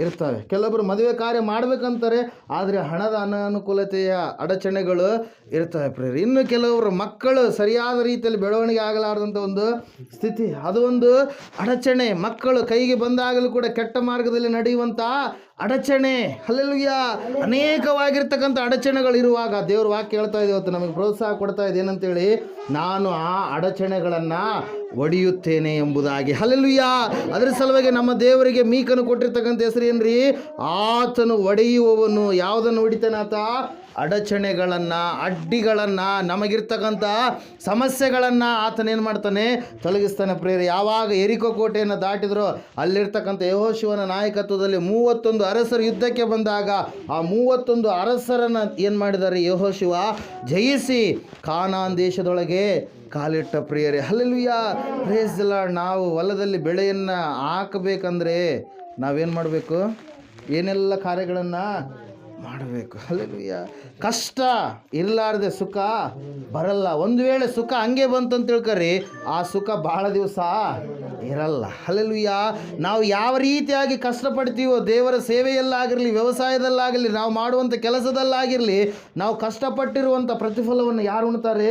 ಇರ್ತವೆ. ಕೆಲವೊಬ್ಬರು ಮದುವೆ ಕಾರ್ಯ ಮಾಡಬೇಕಂತಾರೆ, ಆದರೆ ಹಣದ ಅನಾನುಕೂಲತೆಯ ಅಡಚಣೆಗಳು ಇರ್ತವೆ ಪ್ರಿಯರೇ. ಇನ್ನು ಕೆಲವರು ಮಕ್ಕಳು ಸರಿಯಾದ ರೀತಿಯಲ್ಲಿ ಬೆಳವಣಿಗೆ ಆಗಲಾರದಂಥ ಒಂದು ಸ್ಥಿತಿ, ಅದು ಒಂದು ಅಡಚಣೆ. ಮಕ್ಕಳು ಕೈಗೆ ಬಂದಾಗಲೂ ಕೂಡ ಕೆಟ್ಟ ಮಾರ್ಗದಲ್ಲಿ ನಡೆಯುವಂಥ ಅಡಚಣೆ. ಹಲ್ಲೆಲೂಯಾ. ಅನೇಕವಾಗಿರ್ತಕ್ಕಂಥ ಅಡಚಣೆಗಳು ಇರುವಾಗ ದೇವ್ರ ವಾಕ್ಯ ಹೇಳ್ತಾ ಇದೆ, ಇವತ್ತು ನಮಗೆ ಪ್ರೋತ್ಸಾಹ ಕೊಡ್ತಾ ಇದೆ ಏನಂತೇಳಿ, ನಾನು ಆ ಅಡಚಣೆಗಳನ್ನು ಒಡೆಯುತ್ತೇನೆ ಎಂಬುದಾಗಿ. ಹಲ್ಲೆಲೂಯಾ. ಅದರ ಸಲುವಾಗಿ ನಮ್ಮ ದೇವರಿಗೆ ಮೀಕನು ಕೊಟ್ಟಿರ್ತಕ್ಕಂಥ ಹೆಸರು ಏನ್ರಿ? ಆತನು ಒಡೆಯುವವನು. ಯಾವುದನ್ನು ಹೊಡಿತಾನೆ ಆತ? ಅಡಚಣೆಗಳನ್ನು, ಅಡ್ಡಿಗಳನ್ನು, ನಮಗಿರ್ತಕ್ಕಂಥ ಸಮಸ್ಯೆಗಳನ್ನು ಆತನೇನು ಮಾಡ್ತಾನೆ? ತೊಲಗಿಸ್ತಾನೆ ಪ್ರಿಯರೇ. ಯಾವಾಗ ಯೆರಿಕೋ ಕೋಟೆಯನ್ನು ದಾಟಿದ್ರೋ ಅಲ್ಲಿರ್ತಕ್ಕಂಥ ಯೆಹೋಶುವನ ನಾಯಕತ್ವದಲ್ಲಿ 31 ಅರಸರು ಯುದ್ಧಕ್ಕೆ ಬಂದಾಗ ಆ 31 ಅರಸರನ್ನು ಏನು ಮಾಡಿದ್ದಾರೆ? ಯೆಹೋಶುವ ಜಯಿಸಿ ಕಾನಾನ್ ದೇಶದೊಳಗೆ ಕಾಲಿಟ್ಟ ಪ್ರಿಯರೇ. ಹಲ್ಲೆಲೂಯಾ. Praise the Lord. ನಾವು ಹೊಲದಲ್ಲಿ ಬೆಳೆಯನ್ನು ಹಾಕಬೇಕಂದ್ರೆ ನಾವೇನು ಮಾಡಬೇಕು? ಏನೆಲ್ಲ ಕಾರ್ಯಗಳನ್ನು ಮಾಡಬೇಕು? ಹಲ್ಲೆಲೂಯಾ. ಕಷ್ಟ ಇರಲಾರ್ದೆ ಸುಖ ಬರಲ್ಲ. ಒಂದು ವೇಳೆ ಸುಖ ಹಂಗೆ ಬಂತು ಅಂತ ತಿಳ್ಕೊರಿ, ಆ ಸುಖ ಭಾಳ ದಿವಸ ಇರಲ್ಲ. ಹಲ್ಲೆಲೂಯಾ. ನಾವು ಯಾವ ರೀತಿಯಾಗಿ ಕಷ್ಟಪಡ್ತೀವೋ, ದೇವರ ಸೇವೆಯಲ್ಲಾಗಿರಲಿ, ವ್ಯವಸಾಯದಲ್ಲಾಗಲಿ, ನಾವು ಮಾಡುವಂಥ ಕೆಲಸದಲ್ಲಾಗಿರಲಿ, ನಾವು ಕಷ್ಟಪಟ್ಟಿರುವಂಥ ಪ್ರತಿಫಲವನ್ನು ಯಾರು ಉಣ್ತಾರೆ?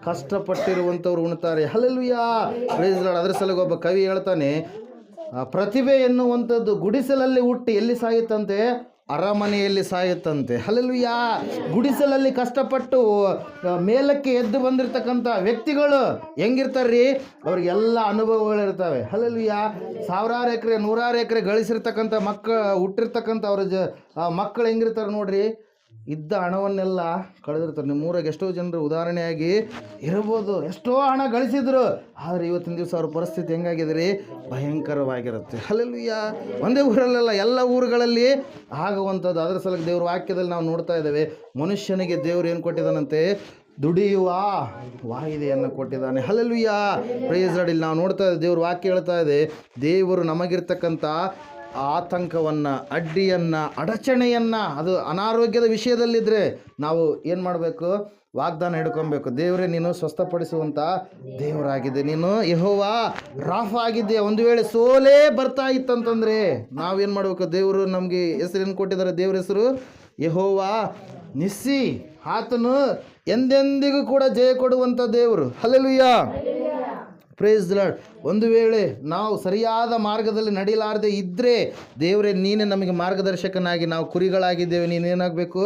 ಕಷ್ಟಪಟ್ಟಿರುವಂಥವ್ರು ಉಣ್ತಾರೆ. ಹಲ್ಲೆಲೂಯಾ. Praise the Lord. ಅದರ ಸಲುವಾಗಿ ಒಬ್ಬ ಕವಿ ಹೇಳ್ತಾನೆ, ಪ್ರತಿಭೆ ಎನ್ನುವಂಥದ್ದು ಗುಡಿಸಲಲ್ಲಿ ಹುಟ್ಟಿ ಎಲ್ಲಿ ಸಾಯುತ್ತಂತೆ? ಅರಮನೆಯಲ್ಲಿ ಸಾಯುತ್ತಂತೆ. ಹಲ್ಲೆಲೂಯಾ. ಗುಡಿಸಲಲ್ಲಿ ಕಷ್ಟಪಟ್ಟು ಮೇಲಕ್ಕೆ ಎದ್ದು ಬಂದಿರತಕ್ಕಂಥ ವ್ಯಕ್ತಿಗಳು ಹೆಂಗಿರ್ತಾರ್ರಿ? ಅವ್ರಿಗೆಲ್ಲ ಅನುಭವಗಳಿರ್ತವೆ. ಹಲ್ಲೆಲೂಯಾ. 1000 ಎಕರೆ 100 ಎಕರೆ ಗಳಿಸಿರ್ತಕ್ಕಂಥ ಹುಟ್ಟಿರ್ತಕ್ಕಂಥ ಅವ್ರ ಮಕ್ಕಳು ಹೆಂಗಿರ್ತಾರೆ ನೋಡ್ರಿ, ಇದ್ದ ಹಣವನ್ನೆಲ್ಲ ಕಳೆದಿರ್ತಾರೆ. ನಿಮ್ಮ ಊರಾಗ ಎಷ್ಟೋ ಜನರು ಉದಾಹರಣೆಯಾಗಿ ಇರ್ಬೋದು, ಎಷ್ಟೋ ಹಣ ಗಳಿಸಿದ್ರು, ಆದರೆ ಇವತ್ತಿನ ದಿವಸ ಅವ್ರ ಪರಿಸ್ಥಿತಿ ಹೆಂಗಾಗಿದೆ ರೀ? ಭಯಂಕರವಾಗಿರುತ್ತೆ. ಹಲ್ಲೆಲೂಯಾ. ಒಂದೇ ಊರಲ್ಲ, ಎಲ್ಲ ಊರುಗಳಲ್ಲಿ ಆಗುವಂಥದ್ದು. ಅದರ ಸಲುವಾಗಿ ದೇವ್ರ ವಾಕ್ಯದಲ್ಲಿ ನಾವು ನೋಡ್ತಾ ಇದ್ದೇವೆ, ಮನುಷ್ಯನಿಗೆ ದೇವ್ರು ಏನು ಕೊಟ್ಟಿದ್ದಾನಂತೆ? ದುಡಿಯುವ ವಾಯಿದೆಯನ್ನು ಕೊಟ್ಟಿದ್ದಾನೆ. ಹಲ್ಲೆಲೂಯಾ. Praise Lord. ಇಲ್ಲಿ ನಾವು ನೋಡ್ತಾ ಇದ್ದೇವೆ, ದೇವ್ರ ವಾಕ್ಯ ಹೇಳ್ತಾ ಇದೆ, ದೇವರು ನಮಗಿರ್ತಕ್ಕಂಥ ಆತಂಕವನ್ನು, ಅಡ್ಡಿಯನ್ನು, ಅಡಚಣೆಯನ್ನು, ಅದು ಅನಾರೋಗ್ಯದ ವಿಷಯದಲ್ಲಿದ್ದರೆ ನಾವು ಏನು ಮಾಡಬೇಕು? ವಾಗ್ದಾನ ಹಿಡ್ಕೊಬೇಕು. ದೇವರೇ, ನೀನು ಸ್ವಸ್ಥಪಡಿಸುವಂಥ ದೇವರಾಗಿದೆ, ನೀನು ಯೆಹೋವಾ ರಾಫ ಆಗಿದ್ದೆ. ಒಂದು ವೇಳೆ ಸೋಲೇ ಬರ್ತಾ ಇತ್ತಂತಂದರೆ ನಾವೇನು ಮಾಡಬೇಕು? ದೇವರು ನಮಗೆ ಹೆಸರೇನು ಕೊಟ್ಟಿದ್ದಾರೆ? ದೇವ್ರ ಹೆಸರು ಯೆಹೋವಾ ನಿಸ್ಸಿ. ಆತನು ಎಂದೆಂದಿಗೂ ಕೂಡ ಜಯ ಕೊಡುವಂಥ ದೇವರು. ಹಲ್ಲೆಲೂಯಾ. Praise the Lord. ಒಂದು ವೇಳೆ ನಾವು ಸರಿಯಾದ ಮಾರ್ಗದಲ್ಲಿ ನಡೆಯಲಾರದೆ ಇದ್ದರೆ, ದೇವರೇ ನೀನೇ ನಮಗೆ ಮಾರ್ಗದರ್ಶಕನಾಗಿ, ನಾವು ಕುರಿಗಳಾಗಿದ್ದೇವೆ, ನೀನೇನಾಗಬೇಕು?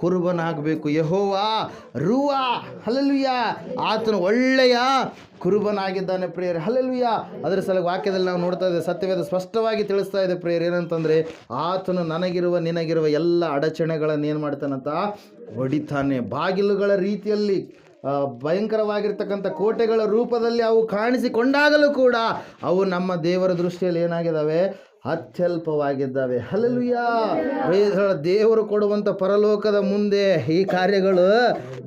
ಕುರುಬನಾಗಬೇಕು. ಯೆಹೋವಾ ರೂವಾ. ಹಲ್ಲೆಲೂಯಾ. ಆತನು ಒಳ್ಳೆಯ ಕುರುಬನಾಗಿದ್ದಾನೆ ಪ್ರಿಯರೇ. ಹಲ್ಲೆಲೂಯಾ. ಅದರ ಸಲುವಾಗಿ ವಾಕ್ಯದಲ್ಲಿ ನಾವು ನೋಡ್ತಾ ಇದ್ದೇವೆ, ಸತ್ಯವೇದ ಸ್ಪಷ್ಟವಾಗಿ ತಿಳಿಸ್ತಾ ಇದೆ ಪ್ರಿಯರೇ. ಏನಂತಂದರೆ, ಆತನು ನನಗಿರುವ ನಿನಗಿರುವ ಎಲ್ಲ ಅಡಚಣೆಗಳನ್ನು ಏನು ಮಾಡ್ತಾನಂತ? ಹೊಡಿತಾನೆ. ಬಾಗಿಲುಗಳ ರೀತಿಯಲ್ಲಿ ಭಯಂಕರವಾಗಿರ್ತಕ್ಕಂಥ ಕೋಟೆಗಳ ರೂಪದಲ್ಲಿ ಅವು ಕಾಣಿಸಿಕೊಂಡಾಗಲೂ ಕೂಡ ಅವು ನಮ್ಮ ದೇವರ ದೃಷ್ಟಿಯಲ್ಲಿ ಏನಾಗಿದ್ದಾವೆ? ಅತ್ಯಲ್ಪವಾಗಿದ್ದಾವೆ. ಹಲ್ಲೆಲೂಯಾ. ದೇವರು ಕೊಡುವಂಥ ಪರಲೋಕದ ಮುಂದೆ ಈ ಕಾರ್ಯಗಳು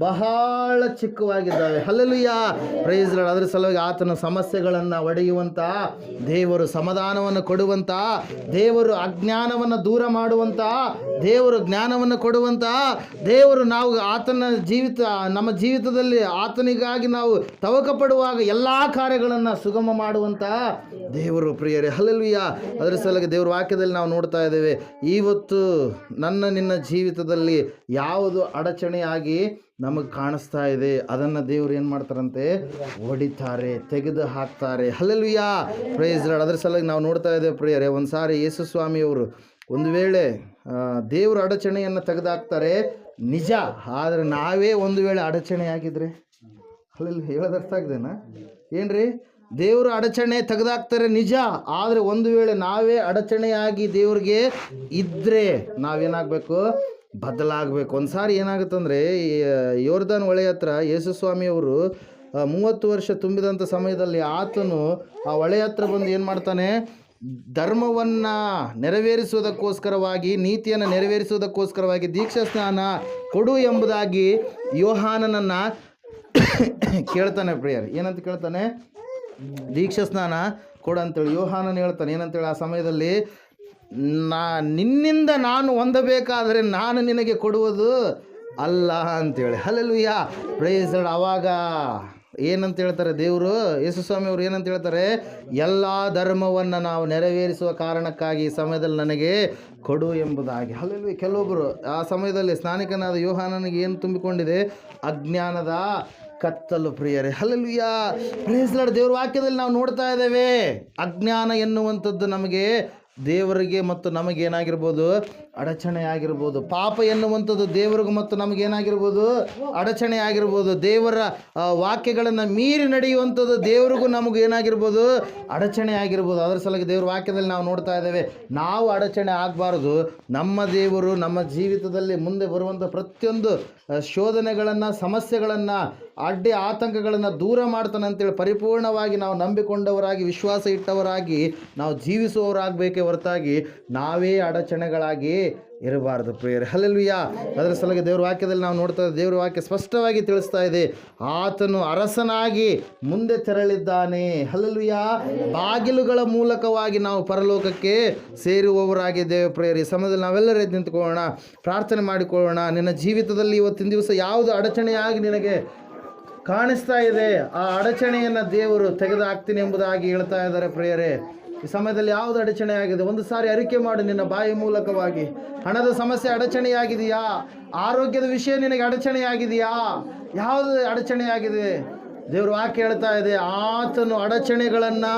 ಬಹಳ ಚಿಕ್ಕವಾಗಿದ್ದಾವೆ. ಹಲ್ಲೆಲೂಯಾ. Praise Lord. ಅದರ ಸಲುವಾಗಿ ಆತನ ಸಮಸ್ಯೆಗಳನ್ನು ಒಡೆಯುವಂಥ ದೇವರು, ಸಮಾಧಾನವನ್ನು ಕೊಡುವಂಥ ದೇವರು, ಅಜ್ಞಾನವನ್ನು ದೂರ ಮಾಡುವಂಥ ದೇವರು, ಜ್ಞಾನವನ್ನು ಕೊಡುವಂಥ ದೇವರು, ನಾವು ಆತನ ನಮ್ಮ ಜೀವಿತದಲ್ಲಿ ಆತನಿಗಾಗಿ ನಾವು ತವಕ ಪಡುವಾಗ ಎಲ್ಲ ಕಾರ್ಯಗಳನ್ನು ಸುಗಮ ಮಾಡುವಂಥ ದೇವರು ಪ್ರಿಯರೇ. ಹಲ್ಲೆಲೂಯಾ. ಅದರ ಸಲುವಾಗಿ ದೇವ್ರ ವಾಕ್ಯದಲ್ಲಿ ನಾವು ನೋಡ್ತಾ ಇದ್ದೇವೆ, ಇವತ್ತು ನಿನ್ನ ಜೀವಿತದಲ್ಲಿ ಯಾವುದು ಅಡಚಣೆಯಾಗಿ ನಮಗೆ ಕಾಣಿಸ್ತಾ ಇದೆ, ಅದನ್ನು ದೇವರು ಏನು ಮಾಡ್ತಾರಂತೆ? ಹೊಡಿತಾರೆ, ತೆಗೆದು ಹಾಕ್ತಾರೆ. ಹಲ್ಲೆಲೂಯಾ. Praise Lord. ಅದರ ಸಲುವಾಗಿ ನಾವು ನೋಡ್ತಾ ಇದ್ದೇವೆ ಪ್ರಿಯರೇ, ಒಂದು ಸಾರಿ ಯೇಸು ಸ್ವಾಮಿಯವರು ಒಂದು ವೇಳೆ ದೇವರು ಅಡಚಣೆಯನ್ನು ತೆಗೆದುಹಾಕ್ತಾರೆ ನಿಜ, ಆದರೆ ನಾವೇ ಒಂದು ವೇಳೆ ಅಡಚಣೆಯಾಗಿದ್ರೆ, ಅಲ್ಲೆಲ್ಲ ಹೇಳೋದು ಅರ್ಥ ಆಗ್ದೇನಾ? ಏನ್ರಿ? ದೇವರು ಅಡಚಣೆ ತೆಗೆದಾಕ್ತಾರೆ ನಿಜ. ಆದರೆ ಒಂದು ವೇಳೆ ನಾವೇ ಅಡಚಣೆಯಾಗಿ ದೇವ್ರಿಗೆ ಇದ್ದರೆ ನಾವೇನಾಗಬೇಕು? ಬದಲಾಗಬೇಕು. ಒಂದು ಸಾರಿ ಏನಾಗುತ್ತಂದರೆ, ಯೋರ್ದಾನ್ ಹೊಳೆ ಹತ್ರ ಯೇಸು ಸ್ವಾಮಿಯವರು 30 ವರ್ಷ ತುಂಬಿದಂಥ ಸಮಯದಲ್ಲಿ ಆತನು ಆ ಹೊಳೆ ಹತ್ರ ಬಂದು ಏನು ಮಾಡ್ತಾನೆ? ಧರ್ಮವನ್ನು ನೆರವೇರಿಸುವುದಕ್ಕೋಸ್ಕರವಾಗಿ, ನೀತಿಯನ್ನು ನೆರವೇರಿಸುವುದಕ್ಕೋಸ್ಕರವಾಗಿ ದೀಕ್ಷಾ ಸ್ನಾನ ಕೊಡು ಎಂಬುದಾಗಿ ಯೋಹಾನನನ್ನು ಕೇಳ್ತಾನೆ. ಪ್ರಿಯರ್ ಏನಂತ ಕೇಳ್ತಾನೆ? ದೀಕ್ಷಾ ಸ್ನಾನ ಕೊಡು ಅಂತೇಳಿ ಯೋಹಾನನ ಹೇಳ್ತಾನೆ. ಏನಂತೇಳಿ? ಆ ಸಮಯದಲ್ಲಿ ನಿನ್ನಿಂದ ನಾನು ಹೊಂದಬೇಕಾದರೆ ನಾನು ನಿನಗೆ ಕೊಡುವುದು ಅಲ್ಲ ಅಂತೇಳಿ. Hallelujah, praise Lord. ಆವಾಗ ಏನಂತ ಹೇಳ್ತಾರೆ ದೇವರು? ಯೇಸು ಸ್ವಾಮಿ ಅವರು ಏನಂತ ಹೇಳ್ತಾರೆ? ಎಲ್ಲ ಧರ್ಮವನ್ನು ನಾವು ನೆರವೇರಿಸುವ ಕಾರಣಕ್ಕಾಗಿ ಈ ಸಮಯದಲ್ಲಿ ನನಗೆ ಕೊಡು ಎಂಬುದಾಗಿ. ಹಲ್ಲೆಲೂಯಾ. ಕೆಲವೊಬ್ಬರು ಆ ಸಮಯದಲ್ಲಿ ಸ್ನಾನಿಕನಾದ ಯೋಹಾನನಿಗೆ ಏನು ತುಂಬಿಕೊಂಡಿದೆ? ಅಜ್ಞಾನದ ಕತ್ತಲು. ಪ್ರಿಯರೇ, ಹಲ್ಲೆಲೂಯಾ, ಪ್ರೈಸ್ ಲಾರ್ಡ್. ದೇವರ ವಾಕ್ಯದಲ್ಲಿ ನಾವು ನೋಡ್ತಾ ಇದ್ದೇವೆ, ಅಜ್ಞಾನ ಎನ್ನುವಂಥದ್ದು ನಮಗೆ ದೇವರಿಗೆ ಮತ್ತು ನಮಗೇನಾಗಿರ್ಬೋದು? ಅಡಚಣೆ ಆಗಿರ್ಬೋದು. ಪಾಪ ಎನ್ನುವಂಥದ್ದು ದೇವರಿಗೂ ಮತ್ತು ನಮಗೇನಾಗಿರ್ಬೋದು? ಅಡಚಣೆ ಆಗಿರ್ಬೋದು. ದೇವರ ವಾಕ್ಯಗಳನ್ನು ಮೀರಿ ನಡೆಯುವಂಥದ್ದು ದೇವರಿಗೂ ನಮಗೂ ಏನಾಗಿರ್ಬೋದು? ಅಡಚಣೆ ಆಗಿರ್ಬೋದು. ಅದರ ಸಲುವಾಗಿ ದೇವರ ವಾಕ್ಯದಲ್ಲಿ ನಾವು ನೋಡ್ತಾ ಇದ್ದೇವೆ, ನಾವು ಅಡಚಣೆ ಆಗಬಾರ್ದು. ನಮ್ಮ ದೇವರು ನಮ್ಮ ಜೀವಿತದಲ್ಲಿ ಮುಂದೆ ಬರುವಂಥ ಪ್ರತಿಯೊಂದು ಶೋಧನೆಗಳನ್ನು, ಸಮಸ್ಯೆಗಳನ್ನು, ಅಡ್ಡಿ ಆತಂಕಗಳನ್ನು ದೂರ ಮಾಡ್ತಾನೆ ಅಂತೇಳಿ ಪರಿಪೂರ್ಣವಾಗಿ ನಾವು ನಂಬಿಕೊಂಡವರಾಗಿ, ವಿಶ್ವಾಸ ಇಟ್ಟವರಾಗಿ ನಾವು ಜೀವಿಸುವವರಾಗಬೇಕೇ ಹೊರತಾಗಿ ನಾವೇ ಅಡಚಣೆಗಳಾಗಿ ಇರಬಾರ್ದು. ಪ್ರಿಯರೇ, ಹಲ್ಲೆಲೂಯಾ. ಅದರ ಸಲುವಾಗಿ ದೇವರ ವಾಕ್ಯದಲ್ಲಿ ನಾವು ನೋಡ್ತಾ ಇದ್ದೇವೆ, ದೇವರ ವಾಕ್ಯ ಸ್ಪಷ್ಟವಾಗಿ ತಿಳಿಸ್ತಾ ಇದೆ, ಆತನು ಅರಸನಾಗಿ ಮುಂದೆ ತೆರಳಿದ್ದಾನೆ. ಹಲ್ಲೆಲೂಯಾ. ಬಾಗಿಲುಗಳ ಮೂಲಕವಾಗಿ ನಾವು ಪರಲೋಕಕ್ಕೆ ಸೇರುವವರಾಗಿದ್ದೇವೆ. ಪ್ರಿಯರೇ, ಈ ಸಮಯದಲ್ಲಿ ನಾವೆಲ್ಲರೂ ಎದ್ದು ನಿಂತುಕೊಳ್ಳೋಣ, ಪ್ರಾರ್ಥನೆ ಮಾಡಿಕೊಳ್ಳೋಣ. ನಿನ್ನ ಜೀವಿತದಲ್ಲಿ ಇವತ್ತಿನ ದಿವಸ ಯಾವುದು ಅಡಚಣೆಯಾಗಿ ನಿನಗೆ ಕಾಣಿಸ್ತಾ ಇದೆ, ಆ ಅಡಚಣೆಯನ್ನು ದೇವರು ತೆಗೆದುಹಾಕ್ತೀನಿ ಎಂಬುದಾಗಿ ಹೇಳ್ತಾ ಇದ್ದಾರೆ. ಪ್ರಿಯರೇ, ಈ ಸಮಯದಲ್ಲಿ ಯಾವುದು ಅಡಚಣೆ ಆಗಿದೆ? ಒಂದು ಸಾರಿ ಅರಿಕೆ ಮಾಡು ನಿನ್ನ ಬಾಯಿ ಮೂಲಕವಾಗಿ. ಹಣದ ಸಮಸ್ಯೆ ಅಡಚಣೆಯಾಗಿದೆಯಾ? ಆರೋಗ್ಯದ ವಿಷಯ ನಿನಗೆ ಅಡಚಣೆಯಾಗಿದೆಯಾ? ಯಾವುದು ಅಡಚಣೆಯಾಗಿದೆ? ದೇವರು ವಾಕ್ಯ ಹೇಳ್ತಾ ಇದೆ, ಆತನು ಅಡಚಣೆಗಳನ್ನು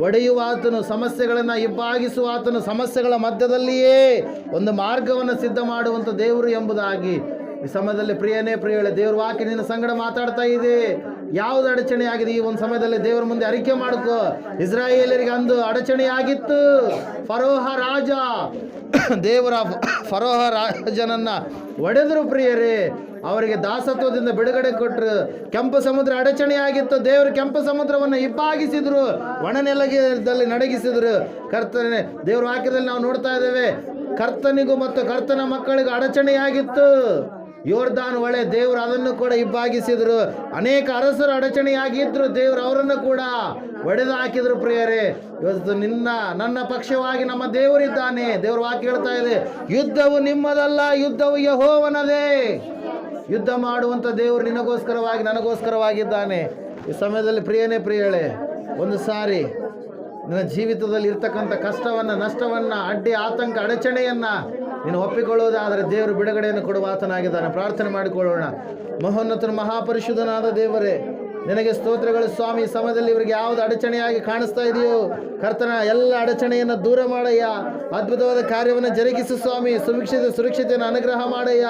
ಒಡೆಯುವ ಆತನು, ಸಮಸ್ಯೆಗಳನ್ನು ಇಬ್ಬಾಗಿಸುವ ಆತನು, ಸಮಸ್ಯೆಗಳ ಮಧ್ಯದಲ್ಲಿಯೇ ಒಂದು ಮಾರ್ಗವನ್ನು ಸಿದ್ಧ ಮಾಡುವಂಥ ದೇವರು ಎಂಬುದಾಗಿ. ಈ ಸಮಯದಲ್ಲಿ ಪ್ರಿಯನೇ ಪ್ರಿಯಳೆ, ದೇವ್ರ ವಾಕ್ಯ ನಿನ್ನ ಸಂಗಡ ಮಾತಾಡ್ತಾ ಇದೆ. ಯಾವುದು ಅಡಚಣೆ ಆಗಿದೆ ಈ ಒಂದು ಸಮಯದಲ್ಲಿ ದೇವರ ಮುಂದೆ ಅರಿಕೆ ಮಾಡ್ಕೋ. ಇಸ್ರಾಯೇಲರಿಗೆ ಅಂದು ಅಡಚಣೆಯಾಗಿತ್ತು. ಫರೋಹ ರಾಜ, ದೇವರ ಫರೋಹ ರಾಜನನ್ನು ಒಡೆದರು. ಪ್ರಿಯರೇ, ಅವರಿಗೆ ದಾಸತ್ವದಿಂದ ಬಿಡುಗಡೆ ಕೊಟ್ಟರು. ಕೆಂಪು ಸಮುದ್ರ ಅಡಚಣೆಯಾಗಿತ್ತು, ದೇವರು ಕೆಂಪು ಸಮುದ್ರವನ್ನು ಇಬ್ಬಾಗಿಸಿದ್ರು, ಒಣನೆಲದಲ್ಲಿ ನಡಗಿಸಿದ್ರು. ಕರ್ತನೆ, ದೇವರ ವಾಕ್ಯದಲ್ಲಿ ನಾವು ನೋಡ್ತಾ ಇದ್ದೇವೆ, ಕರ್ತನಿಗೂ ಮತ್ತು ಕರ್ತನ ಮಕ್ಕಳಿಗೂ ಅಡಚಣೆಯಾಗಿತ್ತು ಯೋರ್ದಾನ್ ಹೊಳೆ, ದೇವರು ಅದನ್ನು ಕೂಡ ಇಬ್ಬಾಗಿಸಿದ್ರು. ಅನೇಕ ಅರಸರು ಅಡಚಣೆಯಾಗಿದ್ರು, ದೇವರು ಅವರನ್ನು ಕೂಡ ಒಡೆದು ಹಾಕಿದ್ರು. ಪ್ರಿಯರೇ, ಇವತ್ತು ನನ್ನ ಪಕ್ಷವಾಗಿ ನಮ್ಮ ದೇವರಿದ್ದಾನೆ. ದೇವರ ವಾಕ್ಯ ಹೇಳ್ತಾ ಇದೆ, ಯುದ್ಧವು ನಿಮ್ಮದಲ್ಲ, ಯುದ್ಧವು ಯೆಹೋವನದೇ. ಯುದ್ಧ ಮಾಡುವಂಥ ದೇವರು ನಿನಗೋಸ್ಕರವಾಗಿ, ನನಗೋಸ್ಕರವಾಗಿದ್ದಾನೆ. ಈ ಸಮಯದಲ್ಲಿ ಪ್ರಿಯನೇ ಪ್ರಿಯಳೇ, ಒಂದು ಸಾರಿ ನಿನ್ನ ಜೀವಿತದಲ್ಲಿ ಇರ್ತಕ್ಕಂಥ ಕಷ್ಟವನ್ನು, ನಷ್ಟವನ್ನು, ಅಡ್ಡಿ ಆತಂಕ, ಅಡಚಣೆಯನ್ನು ನೀನು ಒಪ್ಪಿಕೊಳ್ಳುವುದಾದರೆ ದೇವರು ಬಿಡುಗಡೆಯನ್ನು ಕೊಡುವ ಆತನಾಗಿದ್ದಾನೆ. ಪ್ರಾರ್ಥನೆ ಮಾಡಿಕೊಳ್ಳೋಣ. ಮಹೋನ್ನತನ ಮಹಾಪರಿಶುದ್ಧನಾದ ದೇವರೇ, ನಿನಗೆ ಸ್ತೋತ್ರಗಳು ಸ್ವಾಮಿ. ಈ ಸಮಯದಲ್ಲಿ ಇವರಿಗೆ ಯಾವುದು ಅಡಚಣೆಯಾಗಿ ಕಾಣಿಸ್ತಾ ಇದೆಯೋ ಕರ್ತನ ಎಲ್ಲ ಅಡಚಣೆಯನ್ನು ದೂರ ಮಾಡಯ್ಯ. ಅದ್ಭುತವಾದ ಕಾರ್ಯವನ್ನು ಜರುಗಿಸು ಸ್ವಾಮಿ. ಸುರಕ್ಷತೆಯನ್ನು ಅನುಗ್ರಹ ಮಾಡಯ್ಯ.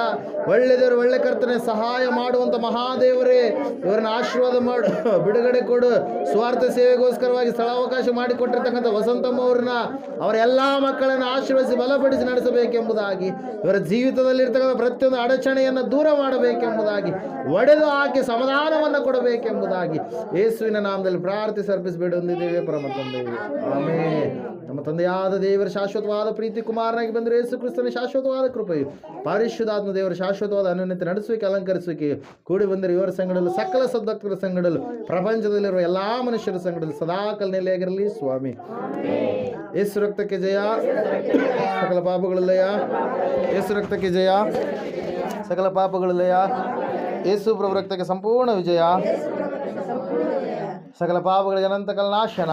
ಒಳ್ಳೆ ದೇವರು, ಒಳ್ಳೆ ಕರ್ತನೆ, ಸಹಾಯ ಮಾಡುವಂಥ ಮಹಾದೇವರೇ, ಇವರನ್ನು ಆಶೀರ್ವಾದ ಮಾಡು, ಬಿಡುಗಡೆ ಕೊಡು. ಸ್ವಾರ್ಥ ಸೇವೆಗೋಸ್ಕರವಾಗಿ ಸ್ಥಳಾವಕಾಶ ಮಾಡಿಕೊಟ್ಟಿರ್ತಕ್ಕಂಥ ವಸಂತಮ್ಮ ಅವ್ರನ್ನ, ಅವರ ಎಲ್ಲ ಮಕ್ಕಳನ್ನು ಆಶೀರ್ವದಿಸಿ ಬಲಪಡಿಸಿ ನಡೆಸಬೇಕೆಂಬುದಾಗಿ, ಇವರ ಜೀವಿತದಲ್ಲಿರ್ತಕ್ಕಂಥ ಪ್ರತಿಯೊಂದು ಅಡಚಣೆಯನ್ನು ದೂರ ಮಾಡಬೇಕೆಂಬುದಾಗಿ, ಒಡೆದು ಹಾಕಿ ಸಮಾಧಾನವನ್ನು ಕೊಡಬೇಕೆಂಬುದಾಗಿ ಯೇಸುವಿನ ನಾಮದಲ್ಲಿ ಪ್ರಾರ್ಥಿಸಿ ಅರ್ಪಿಸಬೇಡಿ ಹೊಂದಿದ್ದೇವೆ ಪರಮ ತಂದೆಯೇ. ಆಮೆನ್. ನಮ್ಮ ತಂದೆಯಾದ ದೇವರ ಶಾಶ್ವತವಾದ ಪ್ರೀತಿ, ಕುಮಾರನಾಗಿ ಬಂದರೆ ಯೇಸು ಕ್ರಿಸ್ತನ ಶಾಶ್ವತವಾದ ಕೃಪೆಯು, ಪರಿಶುದ್ಧಾತ್ಮ ದೇವರ ಶಾಶ್ವತವಾದ ಅನ್ಯೋನ್ಯತೆ ನಡೆಸುವಿಕೆ, ಅಲಂಕರಿಸುವಿಕೆ ಕೂಡಿ ಬಂದರೆ ಇವರ ಸಂಗಡಲು, ಸಕಲ ಸದ್ಭಕ್ತರ ಸಂಗಡಲು, ಪ್ರಪಂಚದಲ್ಲಿರುವ ಎಲ್ಲ ಮನುಷ್ಯರ ಸಂಗಡಲು ಸದಾಕಾಲ ನೆಲೆಯಾಗಿರಲಿ ಸ್ವಾಮಿ. ಯೇಸು ರಕ್ತಕ್ಕೆ ಜಯ, ಸಕಲ ಪಾಪಗಳಲ್ಲಯ. ಯೇಸು ರಕ್ತಕ್ಕೆ ಜಯ, ಸಕಲ ಪಾಪಗಳಲ್ಲಯ. ಯೇಸು ಪ್ರಭು ರಕ್ತಕ್ಕೆ ಸಂಪೂರ್ಣ ವಿಜಯ, ಸಕಲ ಪಾಪಗಳಿಗೆ ಅನಂತ ಕಲ್ನಾಶನ.